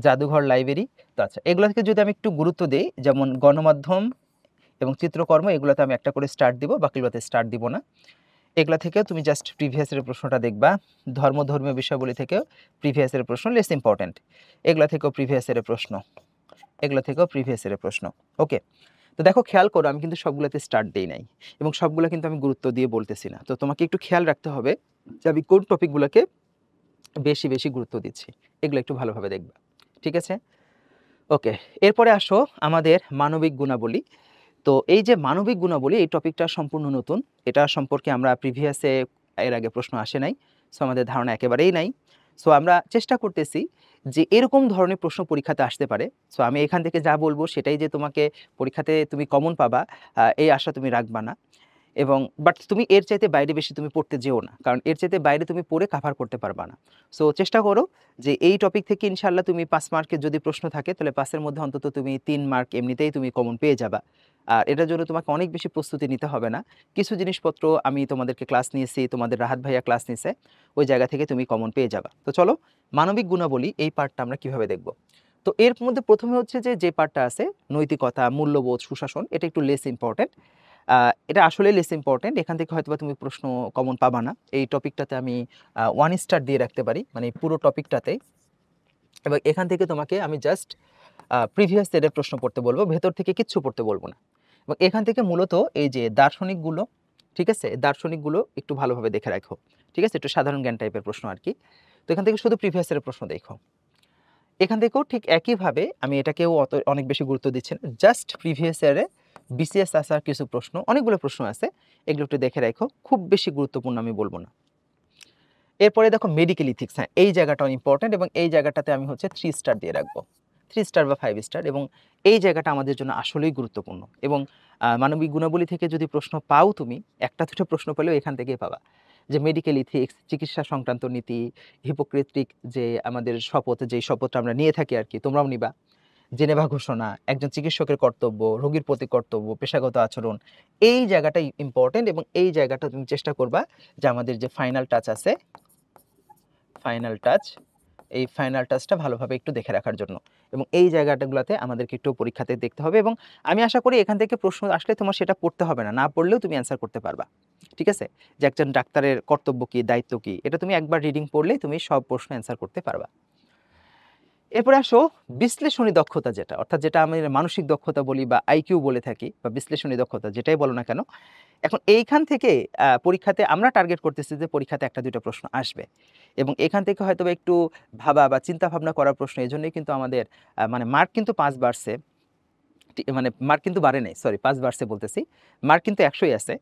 জাদুঘর, লাইব্রেরি, তো আচ্ছা এগুলো থেকে যদি আমি একটু গুরুত্ব দিই, যেমন গণমাধ্যম এবং চিত্রকর্ম, এগুলোতে আমি একটা করে স্টার্ট দিব, বাকিগুলোতে স্টার্ট দিব না। এগুলা থেকেও তুমি জাস্ট প্রিভিয়াস ইয়ারের প্রশ্নটা দেখবা। ধর্মীয় বিষয়গুলি থেকেও প্রিভিয়াস ইয়ারের প্রশ্ন, লেস ইম্পর্টেন্ট। এগুলা থেকেও প্রিভিয়াস ইয়ারের প্রশ্ন, এগুলা থেকেও প্রিভিয়াস ইয়ারের প্রশ্ন। ওকে, তো দেখো খেয়াল করো, আমি কিন্তু সবগুলোতে স্টার্ট দেই নাই এবং সবগুলো কিন্তু আমি গুরুত্ব দিয়ে বলতেছি না। তো তোমাকে একটু খেয়াল রাখতে হবে যে আমি কোন টপিকগুলোকে বেশি বেশি গুরুত্ব দিচ্ছি, এগুলো একটু ভালোভাবে দেখবা, ঠিক আছে? ওকে, এরপরে আসো আমাদের মানবিক গুণাবলী। তো এই যে মানবিক গুণাবলী, এই টপিকটা সম্পূর্ণ নতুন, এটা সম্পর্কে আমরা প্রিভিয়াসে এর আগে প্রশ্ন আসে নাই, সো আমাদের ধারণা একেবারেই নাই। সো আমরা চেষ্টা করতেছি যে এরকম ধরনের প্রশ্ন পরীক্ষাতে আসতে পারে। সো আমি এখান থেকে যা বলবো সেটাই যে তোমাকে পরীক্ষাতে তুমি কমন পাবা এই আশা তুমি রাখবা না। এবং বাট তুমি এর চাইতে বাইরে বেশি তুমি পড়তে যেও না, কারণ এর চাইতে বাইরে তুমি পড়ে কাভার করতে পারবা না। সো চেষ্টা করো যে এই টপিক থেকে ইনশাল্লাহ তুমি 5 মার্কের যদি প্রশ্ন থাকে তাহলে 5-এর মধ্যে অন্তত তুমি 3 মার্ক এমনিতেই তুমি কমন পেয়ে যাবা। আর এটার জন্য তোমাকে অনেক বেশি প্রস্তুতি নিতে হবে না। কিছু জিনিসপত্র আমি তোমাদেরকে ক্লাস নিয়েছি, তোমাদের রাহাত ভাইয়া ক্লাস নিছে, ওই জায়গা থেকে তুমি কমন পেয়ে যাবা। তো চলো মানবিক গুণাবলী এই পার্টটা আমরা কিভাবে দেখব। তো এর মধ্যে প্রথমে হচ্ছে যে পার্টটা আছে নৈতিকতা, মূল্যবোধ, সুশাসন, এটা একটু লেস ইম্পর্টেন্ট। এটা আসলে লেস ইম্পর্টেন্ট, এখান থেকে হয়তোবা তুমি প্রশ্ন কমন পাবা না। এই টপিকটাতে আমি 1 স্টার দিয়ে রাখতে পারি, মানে পুরো টপিকটাতে। এবং এখান থেকে তোমাকে আমি জাস্ট প্রিভিয়াস ইয়ারের প্রশ্ন পড়তে বলবো, ভেতর থেকে কিচ্ছু পড়তে বলবো না। এবং এখান থেকে মূলত এই যে দার্শনিকগুলো, ঠিক আছে, দার্শনিকগুলো একটু ভালোভাবে দেখে রাখো, ঠিক আছে, একটু সাধারণ জ্ঞান টাইপের প্রশ্ন আর কি। তো এখান থেকে শুধু প্রিভিয়াস ইয়ারের প্রশ্ন দেখো। এখান থেকেও ঠিক একইভাবে আমি এটাকেও অনেক বেশি গুরুত্ব দিচ্ছি না, জাস্ট প্রিভিয়াস ইয়ারে বিসিএস আসার কিছু প্রশ্ন, অনেকগুলো প্রশ্ন আছে, এগুলো একটু দেখে রাখো, খুব বেশি গুরুত্বপূর্ণ আমি বলবো না। এরপরে দেখো মেডিকেল ইথিক্স, হ্যাঁ এই জায়গাটাও ইম্পর্টেন্ট এবং এই জায়গাটাতে আমি হচ্ছে 3 স্টার দিয়ে রাখবো, 3 স্টার বা 5 স্টার। এবং এই জায়গাটা আমাদের জন্য আসলেই গুরুত্বপূর্ণ। এবং মানবিক গুণাবলী থেকে যদি প্রশ্ন পাও তুমি, একটা দুটো প্রশ্ন পেলেও এখান থেকেই পাবা, যে মেডিকেল ইথিক্স, চিকিৎসা সংক্রান্ত নীতি, হিপোক্রেটিক যে আমাদের শপথ, যেই শপথটা আমরা নিয়ে থাকি আর কি, তোমরাও নিবা, জেনেভা ঘোষণা, একজন চিকিৎসকের কর্তব্য, রোগীর প্রতি কর্তব্য, পেশাগত আচরণ, এই জায়গাটাই ইম্পর্টেন্ট। এবং এই জায়গাটা তুমি চেষ্টা করবা যে আমাদের যে ফাইনাল টাচ আছে, ফাইনাল টাচ, এই ফাইনাল টাচটা ভালোভাবে একটু দেখে রাখার জন্য। এবং এই জায়গাটাগুলোতে আমাদেরকে একটু পরীক্ষাতে দেখতে হবে। এবং আমি আশা করি এখান থেকে প্রশ্ন আসলে তোমার সেটা পড়তে হবে না, না পড়লেও তুমি অ্যান্সার করতে পারবা, ঠিক আছে? যে একজন ডাক্তারের কর্তব্য কী, দায়িত্ব কী, এটা তুমি একবার রিডিং পড়লেই তুমি সব প্রশ্ন অ্যান্সার করতে পারবা। এরপরে আসো বিশ্লেষণী দক্ষতা, যেটা অর্থাৎ যেটা আমি মানসিক দক্ষতা বলি বা আইকিউ বলে থাকি, বা বিশ্লেষণী দক্ষতা যেটাই বলো না কেন। এখন এইখান থেকে পরীক্ষাতে আমরা টার্গেট করতেছি যে পরীক্ষাতে একটা দুইটা প্রশ্ন আসবে, এবং এখান থেকে হয়তো একটু ভাবা বা চিন্তা ভাবনা করার প্রশ্ন। এই জন্যই কিন্তু আমাদের মানে মার্ক কিন্তু 5 বাড়ছে, মানে মার্ক কিন্তু বাড়ে নাই, সরি 5 বাড়ছে বলতেছি, মার্ক কিন্তু 100ই আছে,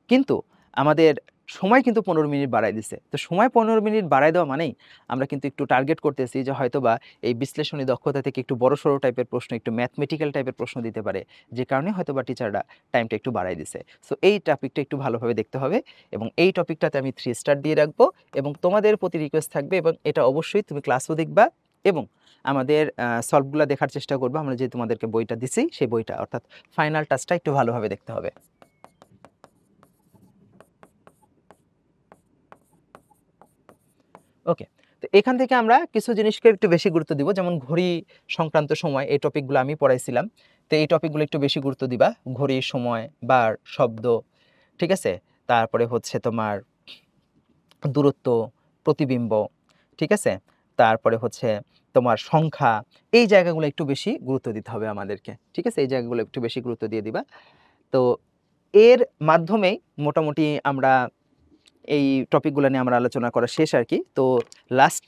কিন্তু আমাদের সময় কিন্তু 15 মিনিট বাড়াই দিছে। তো সময় 15 মিনিট বাড়াই দেওয়া মানেই আমরা কিন্তু একটু টার্গেট করতেছি যে হয়তোবা এই বিশ্লেষণী দক্ষতা থেকে একটু বড়সড় টাইপের প্রশ্ন, একটু ম্যাথমেটিক্যাল টাইপের প্রশ্ন দিতে পারে, যে কারণে হয়তোবা টিচাররা টাইমটা একটু বাড়াই দিছে। সো এই টপিকটা একটু ভালোভাবে দেখতে হবে এবং এই টপিকটাতে আমি 3 স্টার দিয়ে রাখবো। এবং তোমাদের প্রতি রিকোয়েস্ট থাকবে, এবং এটা অবশ্যই তুমি ক্লাসও দেখবা এবং আমাদের সলভগুলো দেখার চেষ্টা করবো। আমরা যে তোমাদেরকে বইটা দিছি সেই বইটা, অর্থাৎ ফাইনাল টাচটা একটু ভালোভাবে দেখতে হবে। ওকে, তো এখান থেকে আমরা কিছু জিনিসকে একটু বেশি গুরুত্ব দিব, যেমন ঘড়ি সংক্রান্ত সময়, এই টপিকগুলো আমি পড়াইছিলাম। তো এই টপিকগুলো একটু বেশি গুরুত্ব দিবা, ঘড়ি, সময়, বার, শব্দ, ঠিক আছে, তারপরে হচ্ছে তোমার দূরত্ব, প্রতিবিম্ব, ঠিক আছে, তারপরে হচ্ছে তোমার সংখ্যা, এই জায়গাগুলো একটু বেশি গুরুত্ব দিতে হবে আমাদেরকে, ঠিক আছে, এই জায়গাগুলো একটু বেশি গুরুত্ব দিয়ে দিবা। তো এর মাধ্যমেই মোটামুটি আমরা এই টপিকগুলো নিয়ে আমরা আলোচনা করা শেষ আর কি। তো লাস্ট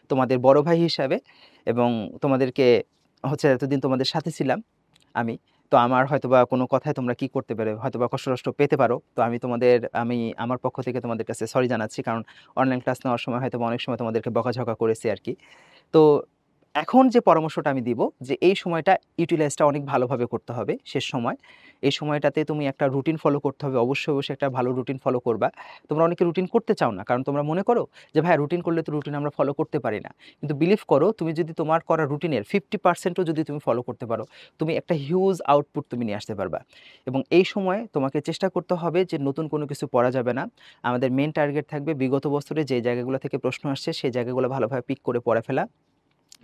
তোমাদের বড় ভাই হিসাবে, এবং তোমাদেরকে হচ্ছে এতদিন তোমাদের সাথে ছিলাম আমি, তো আমার হয়তোবা কোনো কথায় তোমরা কি করতে পারো, হয়তোবা কষ্ট পেতে পারো, তো আমি আমার পক্ষ থেকে তোমাদের কাছে সরি জানাচ্ছি, কারণ অনলাইন ক্লাস নেওয়ার সময় হয়তো অনেক সময় তোমাদেরকে বকাঝকা করেছি আর কি। তো এখন যে পরামর্শটা আমি দিব যে এই সময়টা ইউটিলাইজটা অনেক ভালোভাবে করতে হবে শেষ সময়। এই সময়টাতে তুমি একটা রুটিন ফলো করতে হবে। অবশ্যই একটা ভালো রুটিন ফলো করবা। তোমরা অনেকে রুটিন করতে চাও না। কারণ তোমরা মনে করো যে ভাইয়া রুটিন করলে তো রুটিন আমরা ফলো করতে পারি না। কিন্তু বিলিভ করো তুমি যদি তোমার করা রুটিনের 50% ও যদি তুমি ফলো করতে পারো, তুমি একটা হিউজ আউটপুট তুমি নিয়ে আসতে পারবা। এবং এই সময়ে তোমাকে চেষ্টা করতে হবে যে নতুন কোনো কিছু পড়া যাবে না। আমাদের মেইন টার্গেট থাকবে বিগত বছরে যে জায়গাগুলো থেকে প্রশ্ন আসছে সেই জায়গাগুলো ভালোভাবে পিক করে পড়ে ফেলা।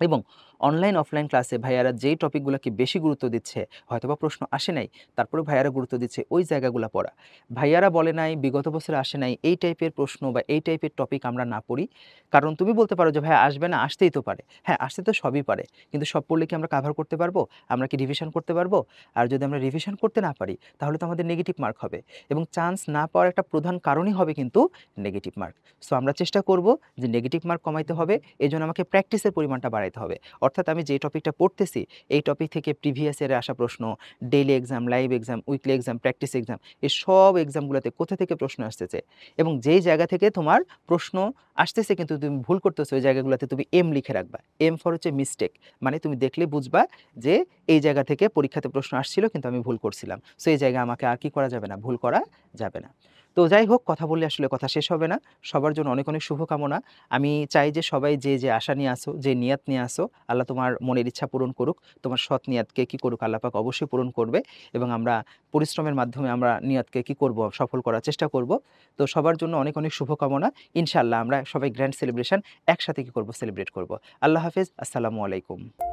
এবং অনলাইন অফলাইন ক্লাসে ভাইয়ারা যেই টপিকগুলোকে বেশি গুরুত্ব দিচ্ছে, হয়তোবা প্রশ্ন আসে নাই, তারপরেও ভাইয়ারা গুরুত্ব দিচ্ছে ওই জায়গাগুলো পড়া। ভাইয়ারা বলে নাই, বিগত বছরে আসে নাই, এই টাইপের প্রশ্ন বা এই টাইপের টপিক আমরা না পড়ি। কারণ তুমি বলতে পারো যে ভাইয়া আসবে না, আসতেই তো পারে। হ্যাঁ, আসতে তো সবই পারে। কিন্তু সব পড়লে কি আমরা কাভার করতে পারবো? আমরা কি রিভিশন করতে পারবো? আর যদি আমরা রিভিশন করতে না পারি, তাহলে তো আমাদের নেগেটিভ মার্ক হবে। এবং চান্স না পাওয়ার একটা প্রধান কারণই হবে কিন্তু নেগেটিভ মার্ক। সো আমরা চেষ্টা করব যে নেগেটিভ মার্ক কমাইতে হবে। এজন্য আমাকে প্র্যাকটিসের পরিমাণটা বাড়াইতে হবে। অর্থাৎ আমি যে টপিকটা পড়তেছি, এই টপিক থেকে প্রিভিয়াস ইয়ারে আসা প্রশ্ন, daily exam, live exam, weekly exam, practice exam, এই সব এক্সামগুলোতে কোথা থেকে প্রশ্ন আসতেছে এবং যেই জায়গা থেকে তোমার প্রশ্ন আসতেছে কিন্তু তুমি ভুল করতেছো, ওই জায়গাগুলোতে তুমি এম লিখে রাখবা। এম ফর হচ্ছে মিস্টেক, মানে তুমি দেখলে বুঝবা যে এই জায়গা থেকে পরীক্ষাতে প্রশ্ন আসছিল কিন্তু আমি ভুল করছিলাম। সো এই জায়গায় আমাকে আর কি করা যাবে না, ভুল করা যাবে না। তো যাই হোক, কথা বললে আসলে কথা শেষ হবে না। সবার জন্য অনেক অনেক শুভকামনা। আমি চাই যে সবাই যে আশা নিয়ে আসো, যে নিয়াত নিয়ে আসো, আল্লাহ তোমার মনের ইচ্ছা পূরণ করুক। তোমার সৎ নিয়াতকে কি করুক, আল্লাহ পাক অবশ্যই পূরণ করবে। এবং আমরা পরিশ্রমের মাধ্যমে আমরা নিয়াতকে কি করব, সফল করার চেষ্টা করব। তো সবার জন্য অনেক অনেক শুভকামনা। ইনশাআল্লাহ আমরা সবাই গ্র্যান্ড সেলিব্রেশন একসাথে কি করব, সেলিব্রেট করব। আল্লাহ হাফেজ। আসসালামু আলাইকুম।